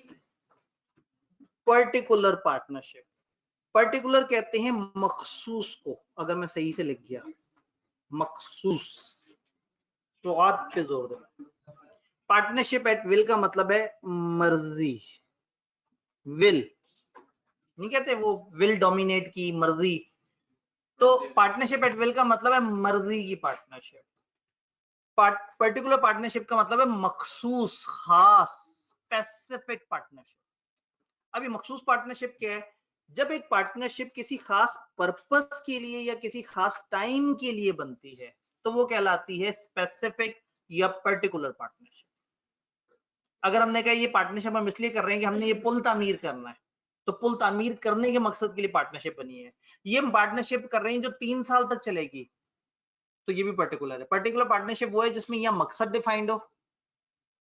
particular partnership. Particular कहते हैं मखसूस को, अगर मैं सही से लिख गया मखसूस तो आज पे जोर देना। पार्टनरशिप एट विल का मतलब है मर्जी, विल नहीं कहते वो विल डोमिनेट की मर्जी, तो पार्टनरशिप एट विल का मतलब है मर्जी की पार्टनरशिप। पर्टिकुलर पार्टनरशिप का मतलब है मखसूस, खास, स्पेसिफिक पार्टनरशिप। अभी मखसूस पार्टनरशिप क्या है? जब एक पार्टनरशिप किसी खास पर्पस के लिए या किसी खास टाइम के लिए बनती है तो वो कहलाती है स्पेसिफिक या पर्टिकुलर पार्टनरशिप। अगर हमने कहा ये पार्टनरशिप हम इसलिए कर रहे हैं कि हमने ये पुल तामीर करना है, तो पुल तामीर करने के मकसद के लिए पार्टनरशिप बनी है। ये हम पार्टनरशिप कर रहे हैं जो 3 साल तक चलेगी, तो ये भी पर्टिकुलर है। पर्टिकुलर पार्टनरशिप वो है जिसमें या मकसद डिफाइंड हो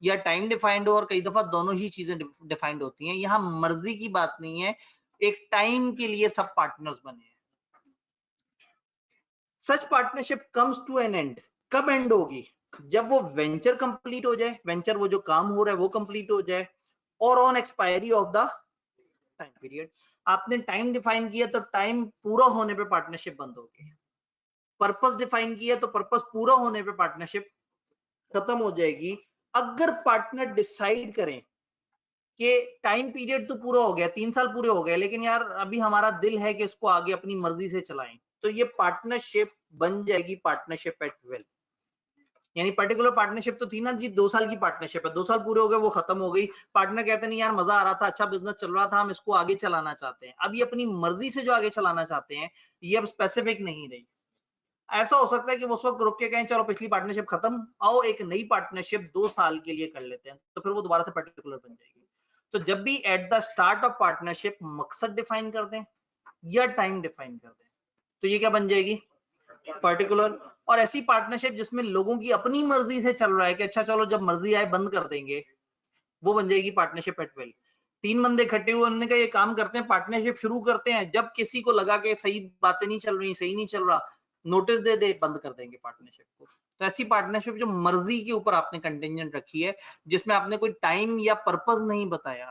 या टाइम डिफाइंड हो, और कई दफा दोनों ही चीजें डिफाइंड होती हैं। यहाँ मर्जी की बात नहीं है, एक टाइम के लिए सब पार्टनर्स बने हैं। Such partnership comes to an end. कब एंड होगी? जब वो वेंचर कंप्लीट हो जाए, वेंचर वो जो काम हो रहा है वो कंप्लीट हो जाए, और on expiry of the time period. आपने टाइम डिफाइन किया तो टाइम पूरा होने पे पार्टनरशिप बंद होगी। पर्पस डिफाइन किया तो पर्पस पूरा होने पे पार्टनरशिप खत्म हो जाएगी। अगर पार्टनर डिसाइड करें कि टाइम पीरियड तो पूरा हो गया, 3 साल पूरे हो गए, लेकिन यार अभी हमारा दिल है कि इसको आगे अपनी मर्जी से चलाएं, तो ये पार्टनरशिप बन जाएगी पार्टनरशिप एट विल। यानी पर्टिकुलर पार्टनरशिप तो थी ना जी, 2 साल की पार्टनरशिप है, 2 साल पूरे हो गए, वो खत्म हो गई। पार्टनर कहते नहीं यार मजा आ रहा था, अच्छा बिजनेस चल रहा था, हम इसको आगे चलाना चाहते हैं। अब ये अपनी मर्जी से जो आगे चलाना चाहते हैं, ये अब स्पेसिफिक नहीं रही। ऐसा हो सकता है कि वो उस वक्त रुक के कहें चलो पिछली पार्टनरशिप खत्म, आओ एक नई पार्टनरशिप 2 साल के लिए कर लेते हैं, तो फिर वो दोबारा से पर्टिकुलर बन जाएगी। तो जब भी at the start of partnership मकसद डिफाइन कर दें या टाइम डिफाइन कर दें, तो ये क्या बन जाएगी? पर्टिकुलर। और ऐसी पार्टनरशिप जिसमें लोगों की अपनी मर्जी से चल रहा है कि अच्छा चलो जब मर्जी आए बंद कर देंगे, वो बन जाएगी पार्टनरशिप एट विल। 3 बंदे इकट्ठे हुए, उन्होंने कहा ये काम करते हैं, पार्टनरशिप शुरू करते हैं, जब किसी को लगा कि सही बातें नहीं चल रही, सही नहीं चल रहा, नोटिस दे दे, बंद कर देंगे पार्टनरशिप को। तो ऐसी पार्टनरशिप जो मर्जी के ऊपर आपने कंटिजेंट रखी है, जिसमें आपने कोई टाइम या पर्पस नहीं बताया,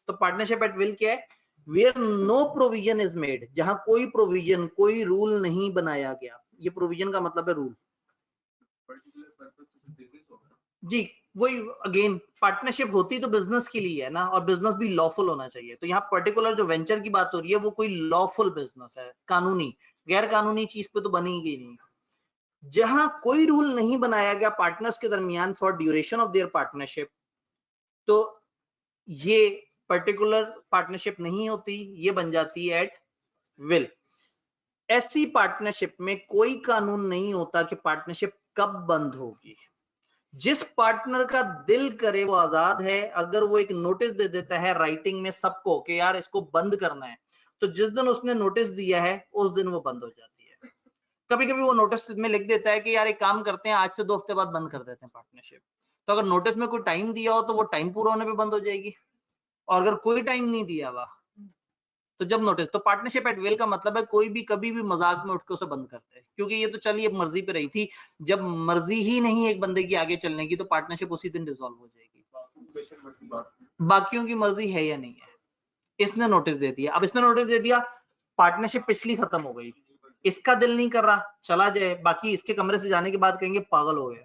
तो पार्टनरशिप एट विल क्या है? Where no provision is made, जहां कोई प्रोविजन, कोई रूल नहीं बनाया गया। ये प्रोविजन का मतलब है रूल जी। वही अगेन, पार्टनरशिप होती तो बिजनेस के लिए है ना, और बिजनेस भी लॉफुल होना चाहिए। तो यहाँ पर्टिकुलर जो वेंचर की बात हो रही है वो कोई लॉफुल बिजनेस है, कानूनी। गैर कानूनी चीज पे तो बनेगी नहीं। जहां कोई रूल नहीं बनाया गया पार्टनर्स के दरमियान for duration of their partnership, तो ये पर्टिकुलर पार्टनरशिप नहीं होती, ये बन जाती है एट विल। ऐसी पार्टनरशिप में कोई कानून नहीं होता कि पार्टनरशिप कब बंद होगी। जिस पार्टनर का दिल करे वो आजाद है। अगर वो एक नोटिस दे देता है राइटिंग में सबको कि यार इसको बंद करना है, तो जिस दिन उसने नोटिस दिया है उस दिन वो बंद हो जाती है। कभी कभी वो नोटिस में लिख देता है कि यार एक काम करते हैं, आज से 2 हफ्ते बाद बंद कर देते हैं पार्टनरशिप। तो अगर नोटिस में कोई टाइम दिया हो तो वो टाइम पूरा होने पे बंद हो जाएगी, और अगर कोई टाइम नहीं दिया हुआ तो जब नोटिस। तो पार्टनरशिप एट विल का मतलब है कोई भी कभी भी मजाक में उठ के उसे बंद करते हैं, क्योंकि ये तो चलिए मर्जी पे रही थी। जब मर्जी ही नहीं एक बंदे की आगे चलने की, तो पार्टनरशिप उसी दिन डिसॉल्व हो जाएगी। बाकियों की मर्जी है या नहीं है, इसने नोटिस दे दिया। अब इसने नोटिस दे दिया, पार्टनरशिप पिछली खत्म हो गई, इसका दिल नहीं कर रहा चला जाए, बाकी इसके कमरे से जाने के बाद कहेंगे पागल हो गए,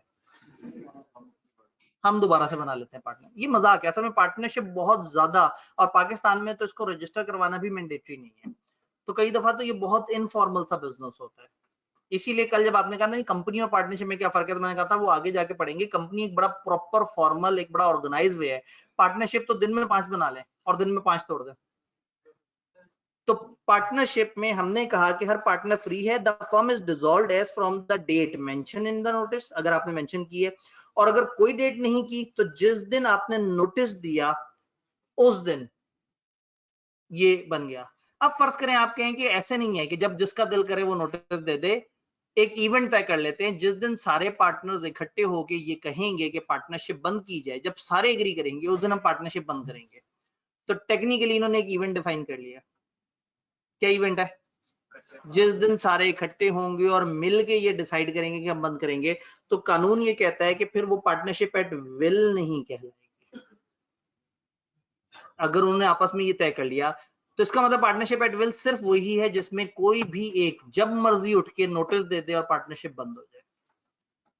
हम दोबारा से बना लेते हैं पार्टनर। ये मजाक है, असल में पार्टनरशिप बहुत ज्यादा, और पाकिस्तान में तो इसको रजिस्टर करवाना भी मैंडेटरी नहीं है। तो कई दफा तो ये बहुत इनफॉर्मल सा बिजनेस होता है। इसीलिए कल जब आपने कहा ना कंपनी और पार्टनरशिप में क्या फर्क है, तो मैंने कहा था वो आगे जाके पढ़ेंगे। कंपनी एक बड़ा प्रॉपर फॉर्मल, एक बड़ा ऑर्गेनाइज वे है। पार्टनरशिप तो दिन में 5 बना लें और दिन में 5 तोड़ दें। तो पार्टनरशिप में हमने कहा कि हर पार्टनर फ्री है। The firm is dissolved as from the date mention in the notice, अगर आपने मेंशन की है। और अगर कोई डेट नहीं की तो जिस दिन आपने नोटिस दिया उस दिन ये बन गया। अब फर्ज करें आप कहें कि ऐसे नहीं है कि जब जिसका दिल करे वो नोटिस दे दे। एक इवेंट तय कर लेते हैं, जिस दिन सारे पार्टनर्स इकट्ठे होके ये कहेंगे कि पार्टनरशिप बंद की जाए, जब सारे एग्री करेंगे उस दिन हम पार्टनरशिप बंद करेंगे। तो टेक्निकली इन्होंने एक इवेंट डिफाइन कर लिया। क्या इवेंट है? जिस दिन सारे इकट्ठे होंगे और मिलके ये डिसाइड करेंगे कि हम बंद करेंगे। तो कानून ये कहता है कि फिर वो पार्टनरशिप एट विल नहीं कहलाएगी। अगर उन्होंने आपस में ये तय कर लिया, तो इसका मतलब पार्टनरशिप एट विल सिर्फ वही है जिसमें कोई भी एक जब मर्जी उठ के नोटिस दे दे और पार्टनरशिप बंद हो जाए।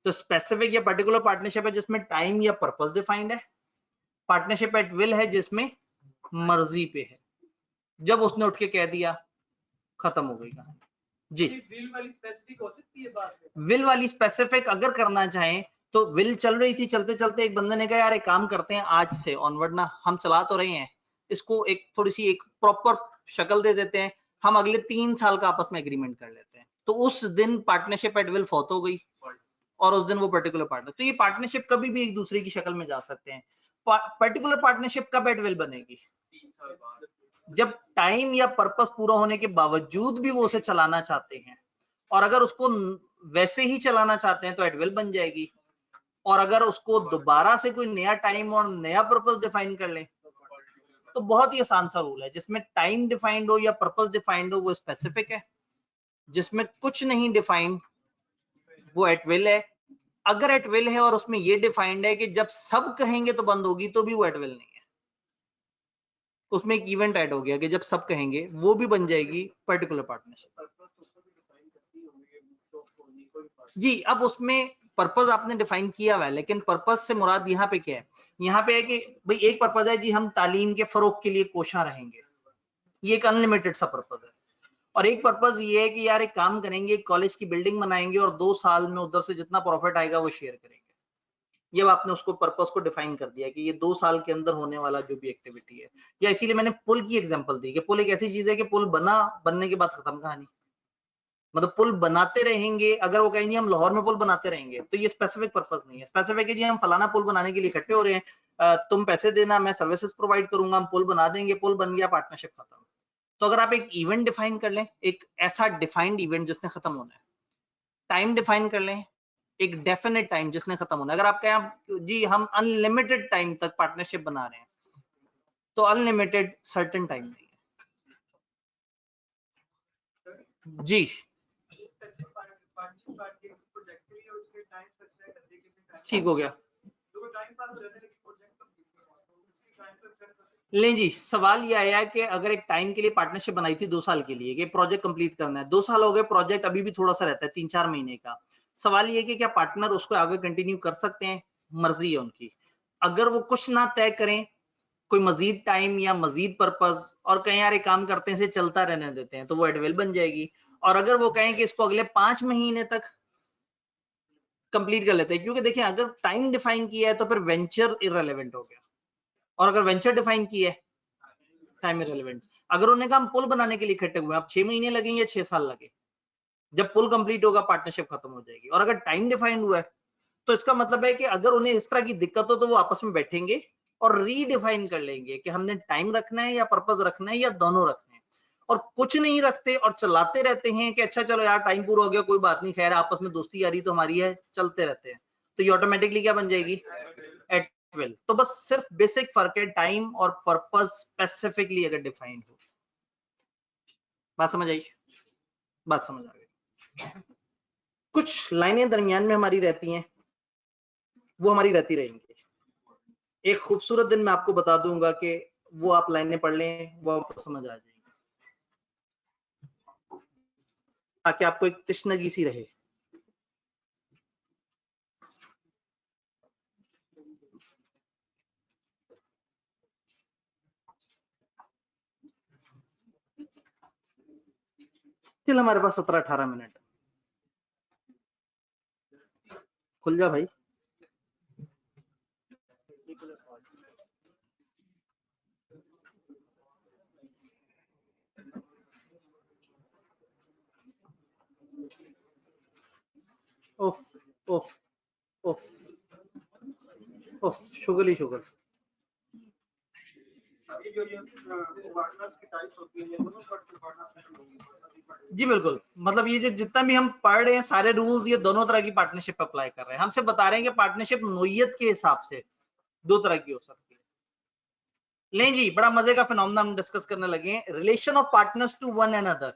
तो स्पेसिफिक या पर्टिकुलर पार्टनरशिप है जिसमें टाइम या पर्पस डिफाइंड है। पार्टनरशिप एट विल है जिसमें मर्जी पे है, जब उसने उठ के कह दिया खत्म हो गई कहानी। जी
विल वाली स्पेसिफिक हो सकती है बात?
विल वाली स्पेसिफिक अगर करना चाहें तो विल चल रही थी, चलते चलते एक बंदे ने कहा यार एक काम करते हैं, आज से ऑनवर्ड ना हम चला तो रहे हैं, इसको एक थोड़ी सी एक प्रॉपर शक्ल दे देते हैं, हम अगले 3 साल का आपस में एग्रीमेंट कर लेते हैं। तो उस दिन पार्टनरशिप एट विल फौत हो गई और उस दिन वो पर्टिकुलर पार्टनर, तो ये पार्टनरशिप कभी भी एक दूसरे की शक्ल में जा सकते हैं। पर्टिकुलर पार्टनरशिप कब एट विल बनेगी?
3 साल बाद।
जब टाइम या पर्पस पूरा होने के बावजूद भी वो उसे चलाना चाहते हैं, और अगर उसको वैसे ही चलाना चाहते हैं तो एट विल बन जाएगी, और अगर उसको दोबारा से कोई नया टाइम और नया पर्पस डिफाइन कर ले तो बहुत ही आसान सा रूल है, जिसमें टाइम डिफाइंड हो या पर्पस डिफाइंड हो वो स्पेसिफिक है, जिसमें कुछ नहीं डिफाइंड वो एट विल है। अगर एट विल है और उसमें ये डिफाइंड है कि जब सब कहेंगे तो बंद होगी, तो भी वो एट विल नहीं है, उसमें एक इवेंट ऐड हो गया कि जब सब कहेंगे वो भी बन जाएगी पर्टिकुलर पार्टनरशिप। जी अब उसमें पर्पस आपने डिफाइन किया हुआ है, लेकिन पर्पस से मुराद यहाँ पे क्या है? यहाँ पे है कि भाई एक पर्पस है जी हम तालीम के फरोग के लिए कोशा रहेंगे, ये एक अनलिमिटेड सा पर्पस है। और एक पर्पस ये है कि यार एक काम करेंगे, कॉलेज की बिल्डिंग बनाएंगे और 2 साल में उधर से जितना प्रॉफिट आएगा वो शेयर करेंगे। ये आपने उसको पर्पस को डिफाइन कर दिया कि ये 2 साल के अंदर होने वाला जो भी एक्टिविटी है। या इसीलिए मैंने पुल की एग्जांपल दी कि पुल एक ऐसी चीज है कि पुल बनने के बाद खत्म कहानी, मतलब पुल बनाते रहेंगे। अगर वो कहेंगे हम लाहौर में पुल बनाते रहेंगे तो ये स्पेसिफिक पर्पस नहीं है। स्पेसिफिक है जी हम फलाना पुल बनाने के लिए इकट्ठे हो रहे हैं, तुम पैसे देना, मैं सर्विसेज प्रोवाइड करूंगा, हम पुल बना देंगे, पुल बन गया, पार्टनरशिप खत्म। तो अगर आप एक इवेंट डिफाइन कर लें, एक ऐसा डिफाइंड इवेंट जिसने खत्म होना है, टाइम डिफाइन कर लें, एक डेफिनेट टाइम जिसने खत्म होना है। अगर आप कहें जी हम अनलिमिटेड टाइम तक पार्टनरशिप बना रहे हैं, तो अनलिमिटेड सर्टेन टाइम नहीं है। जी ठीक हो गया। नहीं जी, सवाल ये आया कि अगर एक टाइम के लिए पार्टनरशिप बनाई थी 2 साल के लिए कि प्रोजेक्ट कंप्लीट करना है, 2 साल हो गए, प्रोजेक्ट अभी भी थोड़ा सा रहता है 3-4 महीने का। सवाल ये कि क्या पार्टनर उसको आगे कंटिन्यू कर सकते हैं? मर्जी है उनकी। अगर वो कुछ ना तय करें, कोई मजीद टाइम या मजीद पर्पस, और कहें यार एक काम करते हैं इसे चलता रहने देते हैं, तो वो एडवेल बन जाएगी। और अगर वो कहें कि इसको अगले 5 महीने तक कंप्लीट कर लेते हैं, क्योंकि देखिए अगर टाइम डिफाइन किया है तो फिर वेंचर इररिलेवेंट हो गया, और अगर वेंचर डिफाइन किया है टाइम इररिलेवेंट। अगर उन्होंने कहा हम पुल बनाने के लिए इकट्ठे हुए, अब 6 महीने लगेंगे या 6 साल लगे, जब पुल कंप्लीट होगा पार्टनरशिप खत्म हो जाएगी। और अगर टाइम डिफाइन हुआ है तो इसका मतलब है कि अगर उन्हें इस तरह की दिक्कत हो तो वो आपस में बैठेंगे और रीडिफाइन कर लेंगे कि हमने टाइम रखना है या पर्पस रखना है या दोनों रखना है। और कुछ नहीं रखते और चलाते रहते हैं कि अच्छा चलो यार टाइम पूरा हो गया, कोई बात नहीं, खैर आपस में दोस्ती यारी तो हमारी है, चलते रहते हैं, तो ये ऑटोमेटिकली क्या बन जाएगी? At will. तो बस सिर्फ बेसिक फर्क है टाइम और पर्पस स्पेसिफिकली अगर डिफाइंड हो। बात समझ आई? बात समझ आ गई। कुछ लाइनें दरमियान में हमारी रहती हैं, वो हमारी रहती रहेंगी। एक खूबसूरत दिन मैं आपको बता दूंगा कि वो आप लाइनें पढ़ लें, वो आपको समझ आ जाएगी, ताकि आपको एक तशनगी सी रहे। फिर हमारे पास 17-18 मिनट। खुल जा भाई। उफ उफ उफ उफ, शुगर ही शुगर। जी बिल्कुल, मतलब ये जो जितना भी हम पढ़ रहे हैं सारे रूल्स ये दोनों तरह की पार्टनरशिप अप्लाई कर रहे हैं। हमसे बता रहे हैं कि पार्टनरशिप नोयत के हिसाब से 2 तरह की हो सकती है। नहीं जी, बड़ा मजे का फिनोमेना हम डिस्कस करने लगे हैं, relation of partners to one another.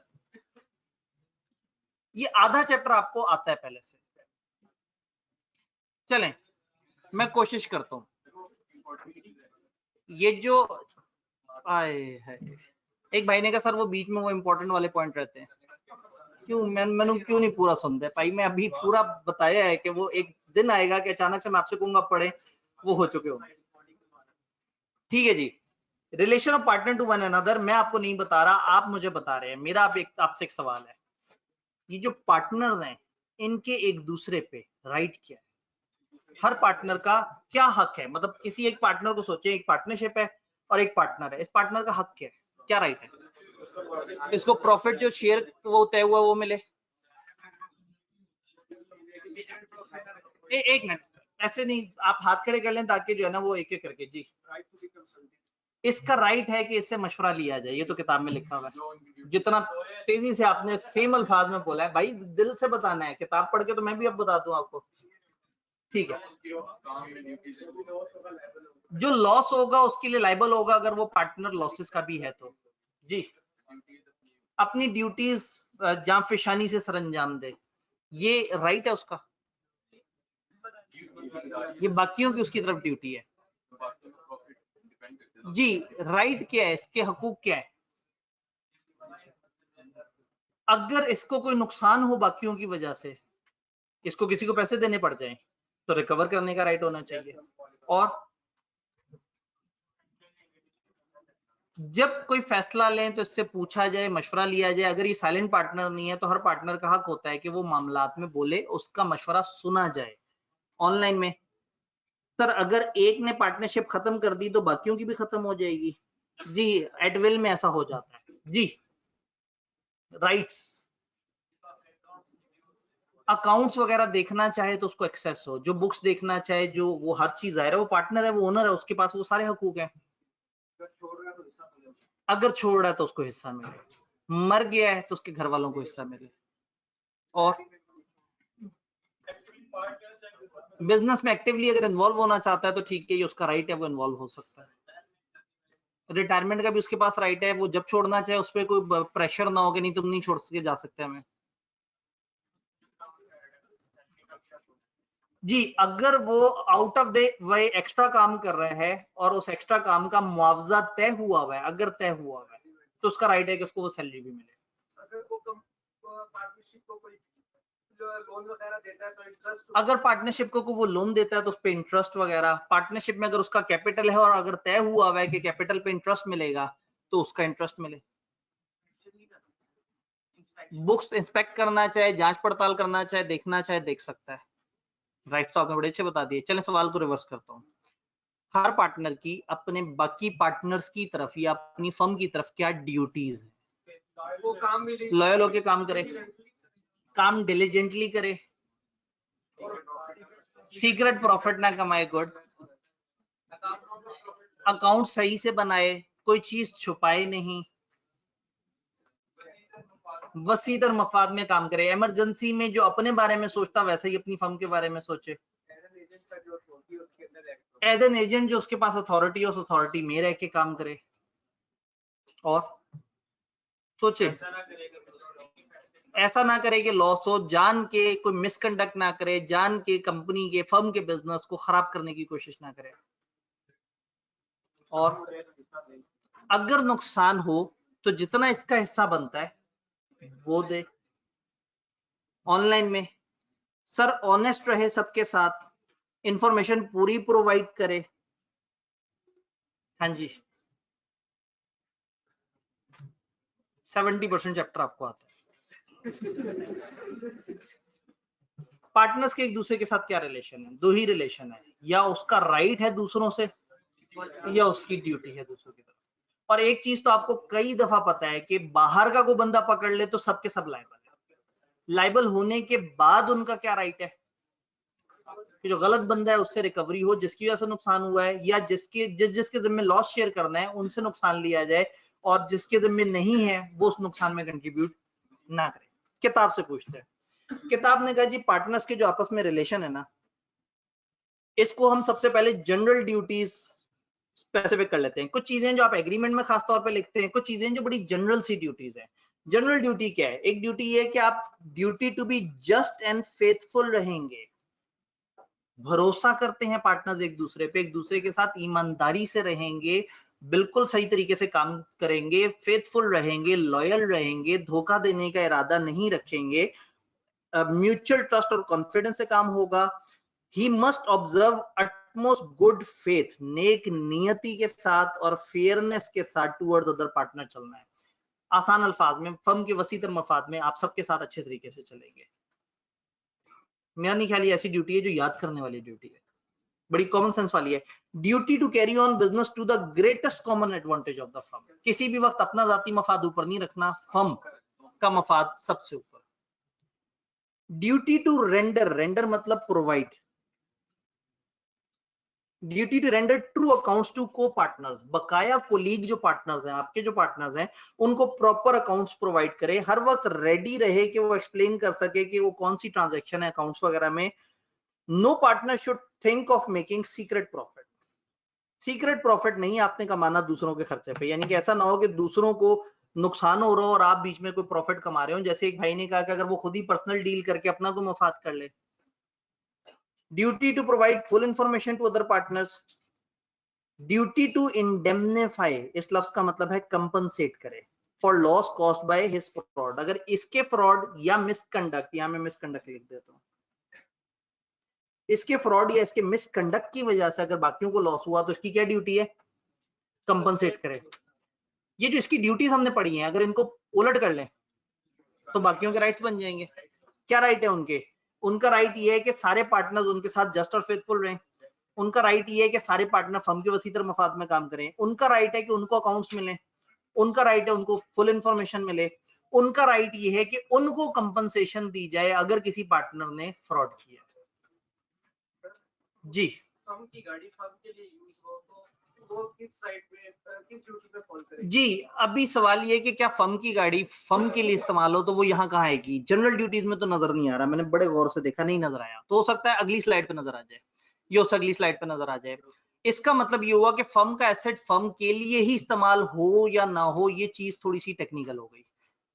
ये आधा चैप्टर आपको आता है पहले से। चलें मैं कोशिश करता हूं। ये जो आए है, एक भाई ने कहा सर वो बीच में वो इंपॉर्टेंट वाले पॉइंट रहते हैं, क्यों मैंने क्यों नहीं पूरा सुनते भाई? मैं अभी पूरा बताया है कि वो एक दिन आएगा कि अचानक से मैं आपसे कहूंगा पढ़े, वो हो चुके होंगे। ठीक है जी, relation of partner to one another मैं आपको नहीं बता रहा, आप मुझे बता रहे हैं। मेरा आपसे एक सवाल है, ये जो पार्टनर्स हैं इनके एक दूसरे पे राइट क्या है, हर पार्टनर का क्या हक है, मतलब किसी एक पार्टनर को सोचे, एक पार्टनरशिप है और एक पार्टनर है, इस पार्टनर का हक क्या है, क्या राइट है, इसको प्रॉफिट जो शेयर वो तय हुआ वो मिले। एक मिनट, ऐसे नहीं, आप हाथ खड़े कर लें ताकि जो है ना वो एक एक करके। जी, इसका राइट है कि इससे मशवरा लिया जाए, ये तो किताब में लिखा हुआ है। जितना तेजी से आपने सेम अल्फाज में बोला है भाई, दिल से बताना है, किताब पढ़ के तो मैं भी अब बता दूं आपको, ठीक है। जो लॉस होगा उसके लिए लाइबल होगा अगर वो पार्टनर लॉसेस का भी है तो। जी, अपनी ड्यूटीज जांफिशानी से सरंजाम दे, ये राइट है उसका, ये बाकियों की उसकी तरफ ड्यूटी है। जी, राइट क्या है, इसके हकूक क्या है, अगर इसको कोई नुकसान हो बाकियों की वजह से, इसको किसी को पैसे देने पड़ जाए तो रिकवर करने का राइट होना चाहिए। और जब कोई फैसला लें तो इससे पूछा जाए, मशवरा लिया जाए। अगर ये साइलेंट पार्टनर नहीं है तो हर पार्टनर का हक होता है कि वो मामलात में बोले, उसका मशवरा सुना जाए। ऑनलाइन में सर अगर एक ने पार्टनरशिप खत्म कर दी तो बाकियों की भी खत्म हो जाएगी। जी, एट विल में ऐसा हो जाता है। जी, राइट्स, अकाउंट्स वगैरह देखना चाहे तो उसको एक्सेस हो, जो बुक्स देखना चाहे, जो वो हर चीज जाहिर है, वो पार्टनर है, वो ओनर है, उसके पास वो सारे हकूक हैं। अगर छोड़ रहा है तो उसको हिस्सा मिले, मर गया है तो उसके घर वालों को हिस्सा मिले। और बिजनेस में एक्टिवली अगर इन्वॉल्व होना चाहता है तो ठीक है, ये उसका राइट है, वो इन्वॉल्व हो सकता है। रिटायरमेंट का भी उसके पास राइट है, वो जब छोड़ना चाहे उस पर कोई प्रेशर ना हो कि नहीं तुम नहीं छोड़ के जा सकते हमें। जी, अगर वो out of the way extra काम कर रहे हैं और उस एक्स्ट्रा काम का मुआवजा तय हुआ हुआ है, अगर तय हुआ हुआ है तो उसका राइट है कि उसको वो सैलरी भी मिले। अगर पार्टनरशिप को वो लोन देता है तो उस पे इंटरेस्ट वगैरह, पार्टनरशिप में अगर उसका कैपिटल है और अगर तय हुआ हुआ है कि कैपिटल पे इंटरेस्ट मिलेगा तो उसका इंटरेस्ट मिले। बुक्स इंस्पेक्ट करना चाहे, जांच पड़ताल करना चाहे, देखना चाहे, देख सकता है। राइट तो आपने बड़े अच्छे बता दिए। चलें सवाल को रिवर्स करता हूँ। हर पार्टनर की अपने बाकी पार्टनर्स की तरफ या अपनी फर्म की तरफ क्या ड्यूटीज है?
वो काम भी
लॉयल होके काम करे, काम डिलीजेंटली करे, सीक्रेट प्रॉफिट ना कमाए, गुड, अकाउंट सही से बनाए, कोई चीज छुपाए नहीं, वसीयत और मफाद में काम करे। इमरजेंसी में जो अपने बारे में सोचता वैसे ही अपनी फर्म के बारे में सोचे। एज एन एजेंट जो उसके पास अथॉरिटी है उस अथॉरिटी में रह के काम करे। और सोचे ऐसा ना करे कि लॉस हो, जान के कोई मिसकंडक्ट ना करे, जान के कंपनी के फर्म के बिजनेस को खराब करने की कोशिश ना करे। और अगर नुकसान हो तो जितना इसका हिस्सा बनता है वो दे। ऑनलाइन में सर ऑनेस्ट रहे सबके साथ, इंफॉर्मेशन पूरी प्रोवाइड करे। हाँ जी, 70% चैप्टर आपको आता है। पार्टनर्स के एक दूसरे के साथ क्या रिलेशन है? दो ही रिलेशन है, या उसका राइट है दूसरों से या उसकी ड्यूटी है दूसरों की तरफ। और एक चीज तो आपको कई दफा पता है कि बाहर का कोई बंदा पकड़ ले तो सबके सब लायबल है। लायबल होने के बाद उनका क्या राइट है कि जो गलत बंदा है उससे रिकवरी हो, जिसकी वजह से नुकसान हुआ है, या जिसके जिम्मे लॉस शेयर करना है उनसे नुकसान लिया जाए, और जिसके जिम्मे नहीं है वो उस नुकसान में कंट्रीब्यूट ना करे। किताब से पूछते हैं। किताब ने कहा जी पार्टनर्स के जो आपस में रिलेशन है ना, इसको हम सबसे पहले जनरल ड्यूटीज स्पेसिफिक कर लेते हैं। कुछ चीजें जो आप एग्रीमेंट में खास तौर पे लिखते हैं, कुछ चीजें जो बड़ी जनरल सी ड्यूटीज है। जनरल ड्यूटी क्या है? एक ड्यूटी ये है कि आप duty to be just and faithful रहेंगे, भरोसा करते हैं पार्टनर्स एक दूसरे पे, एक दूसरे के साथ ईमानदारी से रहेंगे, बिल्कुल सही तरीके से काम करेंगे, फेथफुल रहेंगे, लॉयल रहेंगे, धोखा देने का इरादा नहीं रखेंगे, म्यूचुअल ट्रस्ट और कॉन्फिडेंस से काम होगा। He must observe utmost good faith, नेक नियति के साथ और फेयरनेस के साथ टुवर्ड्स अदर पार्टनर चलना है। आसान अल्फाज में, फर्म के वसीतर मफाद में आप सबके साथ अच्छे तरीके से चलेंगे। मेरा नहीं ख्याल ये ऐसी ड्यूटी है जो याद करने वाली ड्यूटी है, बड़ी कॉमन सेंस वाली है। Duty to carry on business to the greatest common advantage of the firm. किसी भी वक्त अपना जाती मफाद ऊपर नहीं रखना, फर्म का मफाद सबसे ऊपर। ड्यूटी टू रेंडर, रेंडर मतलब provide, duty to render true accounts to को पार्टनर्स, बकाया कोलीग जो पार्टनर्स हैं, आपके जो पार्टनर्स हैं, उनको प्रॉपर अकाउंट्स प्रोवाइड करे, हर वक्त रेडी रहे कि वो एक्सप्लेन कर सके कि वो कौन सी ट्रांजैक्शन है अकाउंट्स वगैरह में। No partner should think of making secret profit, secret profit नहीं आपने कमाना दूसरों के खर्चे पे, यानी कि ऐसा ना हो कि दूसरों को नुकसान हो रहा हो और आप बीच में कोई प्रॉफिट कमा रहे हो। जैसे एक भाई ने कहा कि अगर वो खुद ही पर्सनल डील करके अपना कोई मफाद कर ले। Duty to provide full information to other partners. Duty to indemnify, इस लफ्ज का मतलब है कंपनसेट करे, for loss caused by his fraud, अगर इसके फ्रॉड या मिसकंडक्ट, यहां मैं मिसकंडक्ट लिख देता हूं, इसके फ्रॉड या इसके मिसकंडक्ट की वजह से अगर बाकियों को लॉस हुआ तो इसकी क्या ड्यूटी है, कंपनसेट करे। ये जो इसकी ड्यूटीज हमने पढ़ी हैं, अगर इनको उलट कर लें तो बाकियों के राइट्स बन जाएंगे। क्या राइट है उनके? उनका राइट ये है कि सारे पार्टनर्स उनके साथ जस्ट और फेथफुल रहें। उनका राइट ये है कि सारे पार्टनर फर्म के वसीतर मफाद में काम करें। उनका राइट है कि उनको अकाउंट्स मिले। उनका राइट है उनको फुल इंफॉर्मेशन मिले। उनका राइट ये है कि उनको कंपनसेशन दी जाए अगर किसी पार्टनर ने फ्रॉड किया। जी,
फर्म की गाड़ी फर्म के लिए यूज हो तो वो किस साइड पे, किस ड्यूटी पे फॉल करेगी?
जी, अभी सवाल ये कि क्या फर्म की गाड़ी फर्म के लिए इस्तेमाल हो तो वो यहाँ कहाँ आएगी? जनरल ड्यूटीज में तो नजर नहीं आ रहा, मैंने बड़े गौर से देखा, नहीं नजर आया। तो हो सकता है अगली स्लाइड पे नजर आ जाए, ये उस अगली स्लाइड पे नजर आ जाए। इसका मतलब ये हुआ कि फर्म का एसेट फर्म के लिए ही इस्तेमाल हो या ना हो, ये चीज थोड़ी सी टेक्निकल हो गई,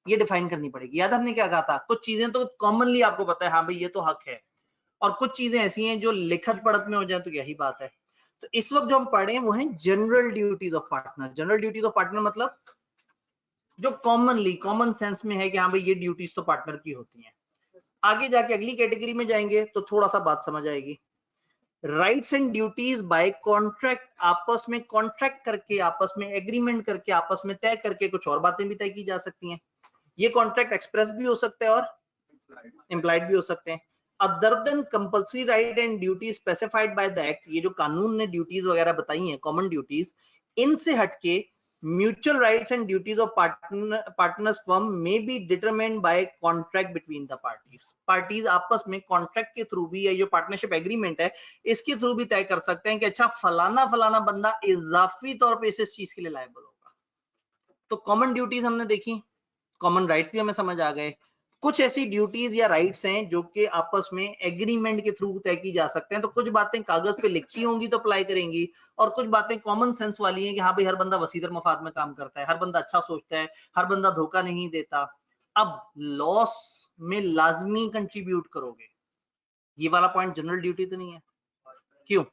ये डिफाइन करनी पड़ेगी। याद हमने क्या कहा था? कुछ चीजें तो कॉमनली आपको पता है, हाँ भाई ये तो हक है, और कुछ चीजें ऐसी हैं जो लिखत पढ़त में हो जाए तो यही बात है। तो इस वक्त जो हम पढ़े वो है general duties of partner. General duties of partner मतलब जो कॉमनली कॉमन सेंस में है कि हाँ भाई ये ड्यूटीज तो पार्टनर की होती हैं। आगे जाके अगली कैटेगरी में जाएंगे तो थोड़ा सा बात समझ आएगी। Rights and duties by contract, आपस में कॉन्ट्रैक्ट करके, आपस में एग्रीमेंट करके, आपस में तय करके कुछ और बातें भी तय की जा सकती हैं। ये कॉन्ट्रैक्ट एक्सप्रेस भी हो सकता है और इम्प्लाइड भी हो सकते हैं। Other than compulsory right and duty specified by the act, ये जो कानून ने ड्यूटीज वगैरह बताई हैं कॉमन ड्यूटीज, इनसे हटके mutual rights and duties of partners firm में be determined by contract between the parties. Parties आपस में कॉन्ट्रैक्ट के थ्रू भी, या जो पार्टनरशिप एग्रीमेंट है इसके थ्रू भी तय कर सकते हैं कि अच्छा फलाना फलाना बंदा इजाफी तौर पे इस चीज के लिए लायबल होगा। तो कॉमन ड्यूटीज हमने देखी, कॉमन राइट्स भी हमें समझ आ गए। कुछ ऐसी ड्यूटीज या राइट्स हैं जो कि आपस में एग्रीमेंट के थ्रू तय की जा सकते हैं। तो कुछ बातें कागज पे लिखी होंगी तो अप्लाई करेंगी, और कुछ बातें कॉमन सेंस वाली हैं कि हाँ भाई हर बंदा वसीदर मफाद में काम करता है, हर बंदा अच्छा सोचता है, हर बंदा धोखा नहीं देता। अब लॉस में लाजमी कंट्रीब्यूट करोगे, ये वाला पॉइंट जनरल ड्यूटी तो नहीं है। क्यों?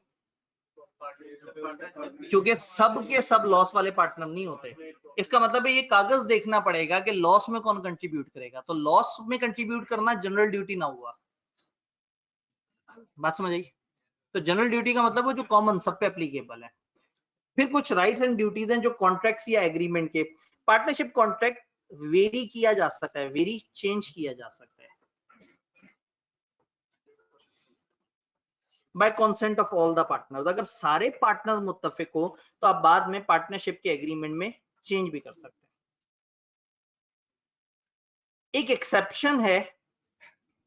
क्योंकि सब के सब लॉस वाले पार्टनर नहीं होते। इसका मतलब है ये कागज देखना पड़ेगा कि लॉस में कौन कंट्रीब्यूट करेगा। तो लॉस में कंट्रीब्यूट करना जनरल ड्यूटी ना हुआ, बात समझ आई? तो जनरल ड्यूटी का मतलब वो जो कॉमन सब पे एप्लीकेबल है। फिर कुछ राइट्स एंड ड्यूटीज हैं जो कॉन्ट्रैक्ट्स या एग्रीमेंट के, पार्टनरशिप कॉन्ट्रैक्ट वेरी किया जा सकता है, वेरी चेंज किया जा सकता है bye consent of all the partners. अगर सारे पार्टनर्स मुत्तफिक हो तो आप बाद में पार्टनरशिप के एग्रीमेंट में चेंज भी कर सकते हैं। एक एक्सेप्शन है,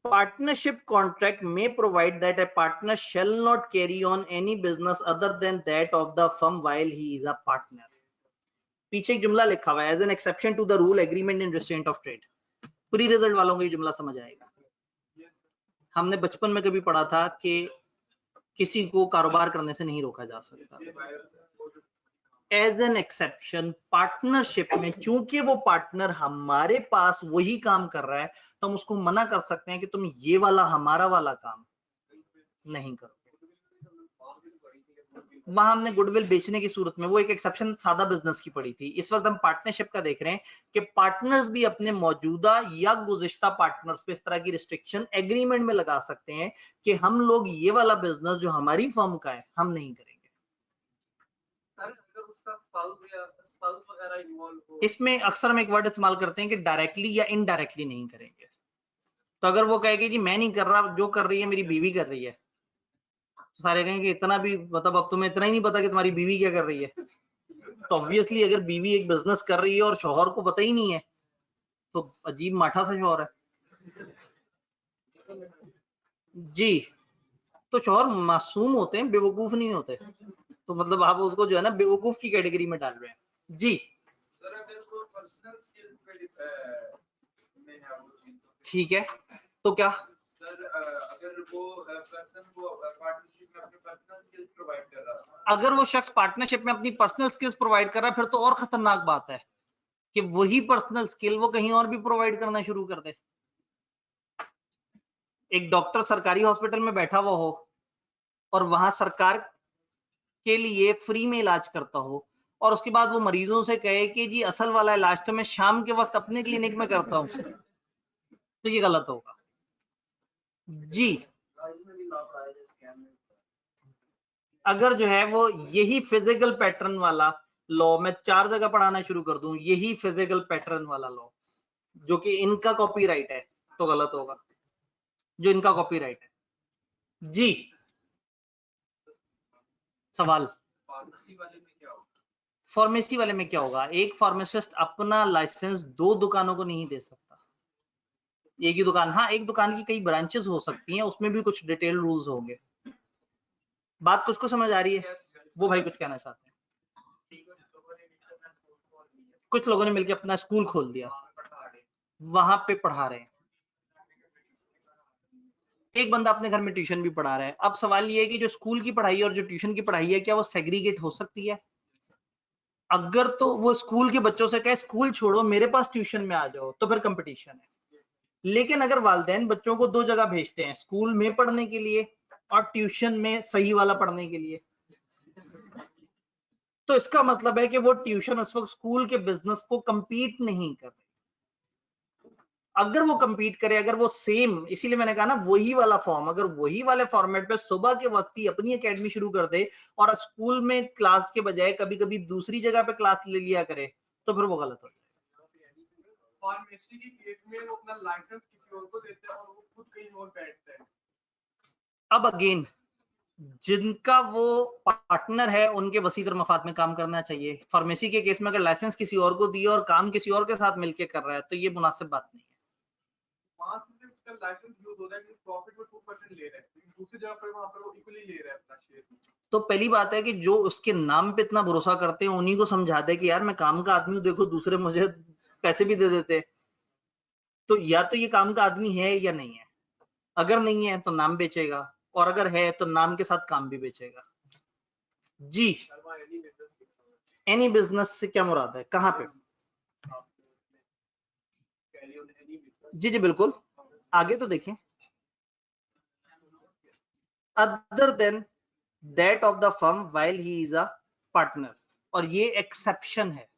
partnership contract may provide that a partner shall not carry on any business other than that of the firm while he is a partner। पीछे एक जुमला लिखा हुआ है, as an exception to the rule agreement in restraint of trade। Pre result वालों को ये जुमला समझ आएगा। हमने बचपन में कभी पढ़ा था कि किसी को कारोबार करने से नहीं रोका जा सकता। एज एन एक्सेप्शन पार्टनरशिप में, चूंकि वो पार्टनर हमारे पास वही काम कर रहा है तो हम उसको मना कर सकते हैं कि तुम ये वाला हमारा वाला काम नहीं करो। वहां हमने गुडविल बेचने की सूरत में वो एक एक्सेप्शन सादा बिजनेस की पड़ी थी। इस वक्त हम पार्टनरशिप का देख रहे हैं कि पार्टनर्स भी अपने मौजूदा या गुज़िश्ता पार्टनर्स पे इस तरह की रिस्ट्रिक्शन एग्रीमेंट में लगा सकते हैं कि हम लोग ये वाला बिजनेस जो हमारी फर्म का है हम नहीं करेंगे।
अगर उसका स्पाउस या स्पाउस वगैरह इन्वॉल्व हो?
इसमें अक्सर हम एक वर्ड इस्तेमाल करते हैं कि डायरेक्टली या इनडायरेक्टली नहीं करेंगे। तो अगर वो कहे कि जी मैं नहीं कर रहा, जो कर रही है मेरी बीवी कर रही है, तो सारे कहेंगे इतना भी, मतलब अब तुम्हें इतना ही नहीं पता कि तुम्हारी बीवी क्या कर रही है। तो ऑब्वियसली अगर बीवी एक बिजनेस कर रही है और शौहर को पता ही नहीं है, तो अजीब माठा सा शौहर है जी। तो शौहर मासूम होते हैं, बेवकूफ नहीं होते। तो मतलब आप उसको जो है ना बेवकूफ की कैटेगरी में डाल रहे हैं जी।
सर अगर वो पर्सनल स्किल पे में है वो चीज,
ठीक है, तो क्या
सर अगर वो पर्सन वो पार्टनरशिप में अपने पर्सनल स्किल्स प्रोवाइड कर रहा है,
अगर वो शख्स पार्टनरशिप में अपनी पर्सनल स्किल्स प्रोवाइड कर रहा है, फिर तो और खतरनाक बात है कि वही पर्सनल स्किल वो कहीं और भी प्रोवाइड करना शुरू कर दे। एक डॉक्टर सरकारी हॉस्पिटल में बैठा हुआ हो और वहां सरकार के लिए फ्री में इलाज करता हो, और उसके बाद वो मरीजों से कहे कि जी असल वाला इलाज तो मैं शाम के वक्त अपने क्लिनिक में करता हूं, तो ये गलत होगा जी। अगर जो है वो यही फिजिकल पैटर्न वाला लॉ मैं 4 जगह पढ़ाना शुरू कर दूं, यही फिजिकल पैटर्न वाला लॉ जो कि इनका कॉपीराइट है, तो गलत होगा, जो इनका कॉपीराइट है जी। सवाल
फार्मेसी वाले में क्या होगा?
फार्मेसी वाले में क्या होगा? एक फार्मासिस्ट अपना लाइसेंस 2 दुकानों को नहीं दे सकता, एक ही दुकान। हाँ, एक दुकान की कई ब्रांचेस हो सकती हैं, उसमें भी कुछ डिटेल रूल्स होंगे। बात कुछ को समझ आ रही है? वो भाई कुछ कहना चाहते हैं। कुछ लोगों ने मिलकर अपना स्कूल खोल दिया, वहां पे पढ़ा रहे हैं, एक बंदा अपने घर में ट्यूशन भी पढ़ा रहा है। अब सवाल ये है कि जो स्कूल की पढ़ाई और जो ट्यूशन की पढ़ाई है, क्या वो सेग्रीगेट हो सकती है? अगर तो वो स्कूल के बच्चों से कहे स्कूल छोड़ो मेरे पास ट्यूशन में आ जाओ, तो फिर कंपटीशन है। लेकिन अगर वालिदैन बच्चों को 2 जगह भेजते हैं, स्कूल में पढ़ने के लिए और ट्यूशन में सही वाला पढ़ने के लिए, तो इसका मतलब है कि वो ट्यूशन इस वक्त स्कूल के बिजनेस को कंपीट नहीं कर रही। अगर वो कंपीट करे, अगर वो सेम, इसीलिए मैंने कहा ना वही वाला फॉर्म, अगर वही वाले फॉर्मेट पे सुबह के वक्त ही अपनी एकेडमी शुरू कर दे और स्कूल में क्लास के बजाय कभी कभी दूसरी जगह पे क्लास ले लिया करे, तो फिर वो गलत हो जाएगा।
फार्मेसी के केस में वो अपना लाइसेंस किसी और को देते हैं और वो खुद कहीं और बैठते हैं।
अब अगेन जिनका वो पार्टनर है उनके वसीयतर मफाद में काम करना चाहिए। फार्मेसी के केस में अगर लाइसेंस किसी और को दिया और काम किसी और के साथ मिलकर कर रहा है, तो ये मुनासिब बात नहीं है।
वहां से उसका लाइसेंस यूज हो रहा है कि प्रॉफिट में 2% ले रहा है, लेकिन दूसरी जगह पर वहां पर वो इक्वली ले रहा है अपना शेयर।
तो पहली बात है कि जो उसके नाम पे इतना भरोसा करते हैं उन्हीं को समझा दे कि यार मैं काम का आदमी हूं, देखो दूसरे मुझे पैसे भी दे देते। तो या तो ये काम का आदमी है या नहीं है। अगर नहीं है तो नाम बेचेगा, और अगर है तो नाम के साथ काम भी बेचेगा जी। एनी बिजनेस से क्या मुराद है? कहां पे? जी जी बिल्कुल, आगे तो देखें। Other than that of the firm while he is a partner, और ये एक्सेप्शन है।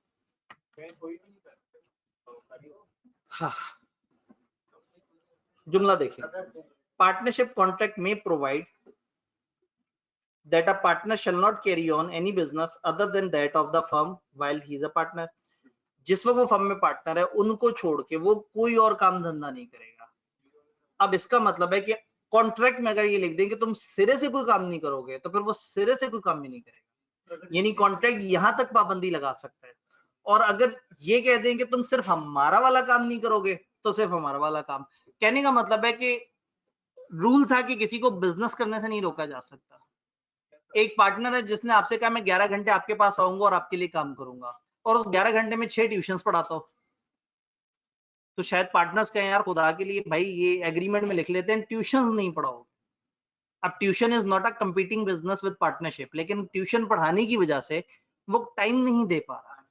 हाँ, जुमला देखें। पार्टनरशिप कॉन्ट्रैक्ट में provide that a partner shall not carry on any business other than that of the firm while he is a partner। जिस वक्त वो फर्म में पार्टनर है, उनको छोड़ के वो कोई और काम धंधा नहीं करेगा। अब इसका मतलब है कि कॉन्ट्रैक्ट में अगर ये लिख दें कि तुम सिरे से कोई काम नहीं करोगे, तो फिर वो सिरे से कोई काम भी नहीं करेगा। यानी कॉन्ट्रैक्ट यहां तक पाबंदी लगा सकता है। और अगर ये कह दें कि तुम सिर्फ हमारा वाला काम नहीं करोगे, तो सिर्फ हमारा वाला काम। कहने का मतलब है कि रूल था कि किसी को बिजनेस करने से नहीं रोका जा सकता। एक पार्टनर है जिसने आपसे कहा मैं 11 घंटे आपके पास आऊंगा और आपके लिए काम करूंगा, और उस 11 घंटे में 6 ट्यूशंस पढ़ाता हो, तो शायद पार्टनर्स कहें यार खुदा के लिए भाई ये एग्रीमेंट में लिख लेते हैं ट्यूशंस नहीं पढ़ाओगे। अब tuition is not a competing business with partnership, लेकिन ट्यूशन पढ़ाने की वजह से वो टाइम नहीं दे पा रहा।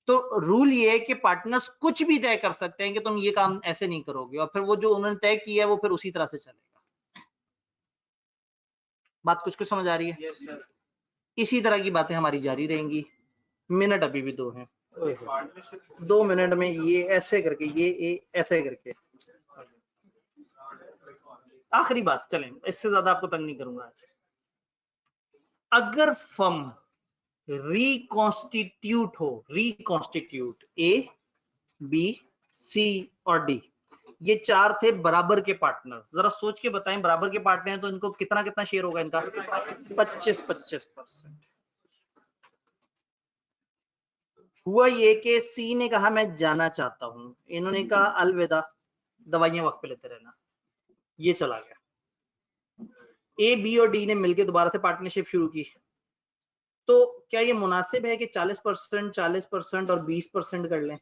तो रूल ये है कि पार्टनर्स कुछ भी तय कर सकते हैं कि तुम ये काम ऐसे नहीं करोगे, और फिर वो जो उन्होंने तय किया है वो फिर उसी तरह से चलेगा। बात कुछ समझ आ रही है?
Yes, sir.
इसी तरह की बातें हमारी जारी रहेंगी। मिनट अभी भी 2 हैं। 2 मिनट में ये ऐसे करके, ये ऐसे करके, आखिरी बात, चलें इससे ज्यादा आपको तंग नहीं करूंगा आज। अगर फर्म रिकॉन्स्टिट्यूट हो, रिकॉन्स्टिट्यूट ए बी सी और डी, ये चार थे बराबर के पार्टनर। जरा सोच के बताएं, बराबर के पार्टनर हैं तो इनको कितना कितना शेयर होगा इनका? 25-25%। हुआ ये कि सी ने कहा मैं जाना चाहता हूं, इन्होंने कहा अलविदा, दवाइयां वक्त पे लेते रहना, ये चला गया। ए बी और डी ने मिलकर दोबारा से पार्टनरशिप शुरू की। तो क्या ये मुनासिब है कि 40% 40% और 20% कर लें?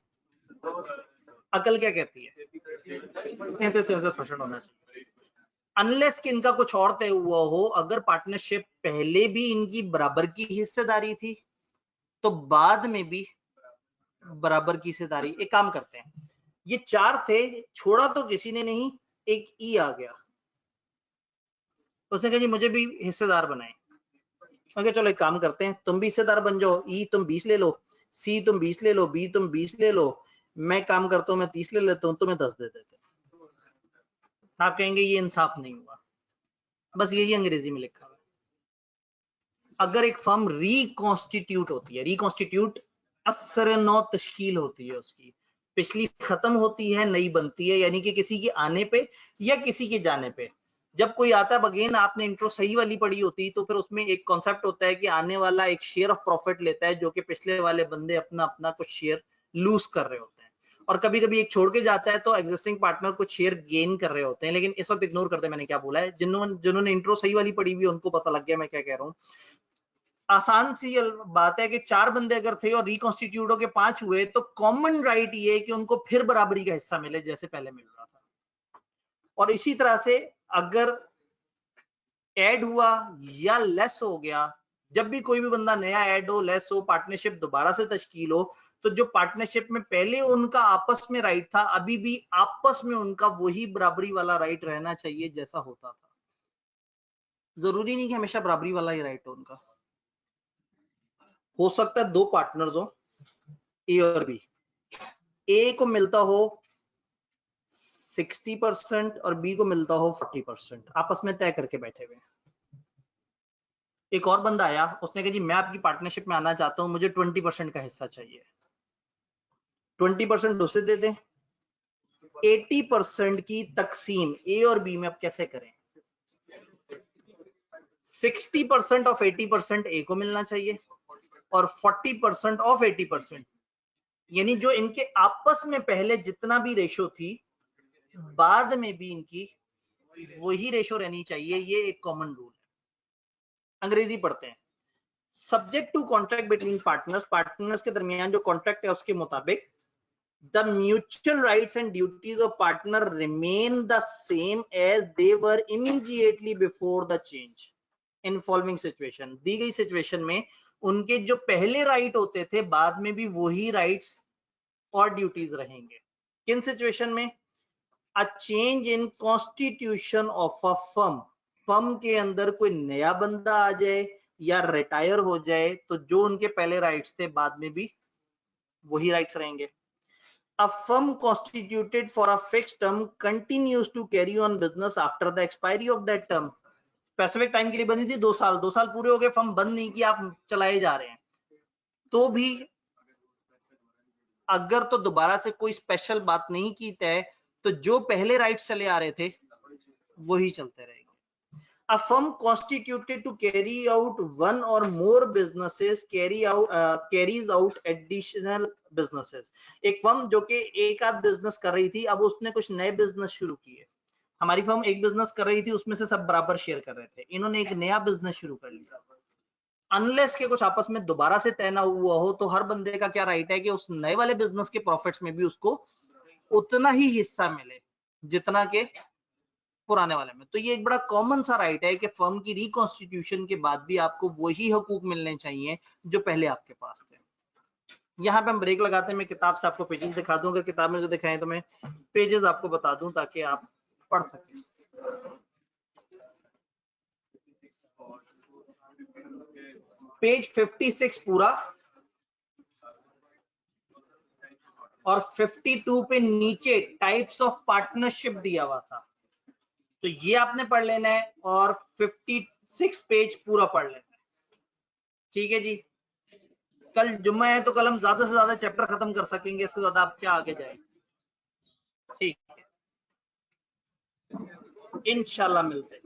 अकल क्या कहती है? 33% होना चाहिए, अनलेस कि इनका कुछ और तय हुआ हो। अगर पार्टनरशिप पहले भी इनकी बराबर की हिस्सेदारी थी तो बाद में भी बराबर की हिस्सेदारी। एक काम करते हैं, ये चार थे, छोड़ा तो किसी ने नहीं, एक ई आ गया, उसने कहा जी मुझे भी हिस्सेदार बनाए। ओके चलो एक काम करते हैं, तुम भी हिस्सेदार बन जाओ, ई तुम 20 ले लो, सी तुम 20 ले लो, बी तुम 20 ले लो, मैं काम करता हूं मैं 30 ले लेता हूं, तुम्हें 10 दे देते। आप कहेंगे ये इंसाफ नहीं हुआ, बस यही अंग्रेजी में लिखा हुआ है। अगर एक फर्म रिकॉन्स्टिट्यूट होती है, रिकॉन्स्टिट्यूट असर नौ तश्कील होती है उसकी, पिछली खत्म होती है नई बनती है, यानी कि किसी के आने पे या किसी के जाने पे। जब कोई आता है, अगेन आपने इंट्रो सही वाली पढ़ी होती, तो फिर उसमें एक कॉन्सेप्ट होता है कि आने वाला एक शेयर ऑफ प्रॉफिट लेता है, जो कि पिछले वाले बंदे अपना अपना कुछ शेयर लूज कर रहे होते हैं, और कभी कभी एक छोड़ के जाता है तो एग्जिस्टिंग पार्टनर कुछ शेयर गेन कर रहे होते हैं। लेकिन इस वक्त इग्नोर करते हैं मैंने क्या बोला है, जिन्होंने इंट्रो सही वाली पढ़ी हुई उनको पता लग गया मैं क्या कह रहा हूँ। आसान सी बात है कि चार बंदे अगर थे और रिकॉन्स्टिट्यूट के 5 हुए, तो कॉमन राइट ये है कि उनको फिर बराबरी का हिस्सा मिले जैसे पहले मिल रहा था। और इसी तरह से अगर ऐड हुआ या लेस हो गया, जब भी कोई भी बंदा नया ऐड हो, लेस हो, पार्टनरशिप दोबारा से तश्कील हो, तो जो पार्टनरशिप में पहले उनका आपस में राइट था, अभी भी आपस में उनका वही बराबरी वाला राइट रहना चाहिए जैसा होता था। जरूरी नहीं कि हमेशा बराबरी वाला ही राइट हो उनका, हो सकता है दो पार्टनर्स हो, ए और बी, ए को मिलता हो 60% और बी को मिलता हो 40%, आपस में तय करके बैठे हुए। एक और बंदा आया, उसने कहा जी मैं आपकी पार्टनरशिप में आना चाहता हूं, मुझे 20% का हिस्सा चाहिए। 20% उसे दे दें, 80% की तकसीम ए और बी में अब कैसे करें? 60% ऑफ 80% ए को मिलना चाहिए और 40% ऑफ 80%, यानी जो इनके आपस में पहले जितना भी रेशो थी, बाद में भी इनकी वही रेशो रहनी चाहिए। ये एक कॉमन रूल है। अंग्रेजी पढ़ते हैं। Subject to contract between partners, partners के दरमियान जो कॉन्ट्रैक्ट है उसके मुताबिक the mutual rights and duties of partner remain the same as they were immediately before the change in following situation। दी गई सिचुएशन में उनके जो पहले राइट होते थे बाद में भी वही राइट्स और ड्यूटीज रहेंगे। किन सिचुएशन में? A change in constitution of a firm, firm के अंदर कोई नया बंदा आ जाए या रिटायर हो जाए, तो जो उनके पहले राइट्स थे बाद में भी वही राइट्स रहेंगे। A firm constituted for a fixed term continues to carry on business after the expiry of that term। Specific time के लिए बनी थी 2 साल, 2 साल पूरे हो गए, फर्म बंद नहीं किया, आप चलाए जा रहे हैं, तो भी अगर तो दोबारा से कोई स्पेशल बात नहीं की तय, तो जो पहले राइट्स चले आ रहे थे वही चलते रहेंगे। A firm constituted to carry out one or more businesses carries out additional businesses। एक फर्म जो कि एक आध बिजनेस कर रही थी, अब उसने कुछ नए बिजनेस शुरू किए। हमारी फर्म एक बिजनेस कर रही थी, उसमें से सब बराबर शेयर कर रहे थे, इन्होंने एक नया बिजनेस शुरू कर लिया। अनलेस के कुछ आपस में दोबारा से तय ना हुआ हो, तो हर बंदे का क्या राइट है कि उस नए वाले बिजनेस के प्रॉफिट्स में भी उसको उतना ही हिस्सा मिले जितना के पुराने वाले में। तो ये एक बड़ा कॉमन सा राइट है कि फर्म की रिकॉन्स्टिट्यूशन के बाद भी आपको वही हकूक मिलने चाहिए जो पहले आपके पास थे। यहाँ पे हम ब्रेक लगाते हैं, मैं किताब से आपको पेजेस दिखा दूं, अगर किताब में जो दिखाएं तो मैं पेजेस आपको बता दूं ताकि आप पढ़ सकें। पेज 56 पूरा और 52 पे नीचे टाइप्स ऑफ पार्टनरशिप दिया हुआ था, तो ये आपने पढ़ लेना है और 56 पेज पूरा पढ़ लेना है। ठीक है जी, कल जुम्मा है तो कल हम ज्यादा से ज्यादा चैप्टर खत्म कर सकेंगे, इससे ज्यादा आप क्या आगे जाएंगे। ठीक है, इंशाल्लाह मिलते हैं।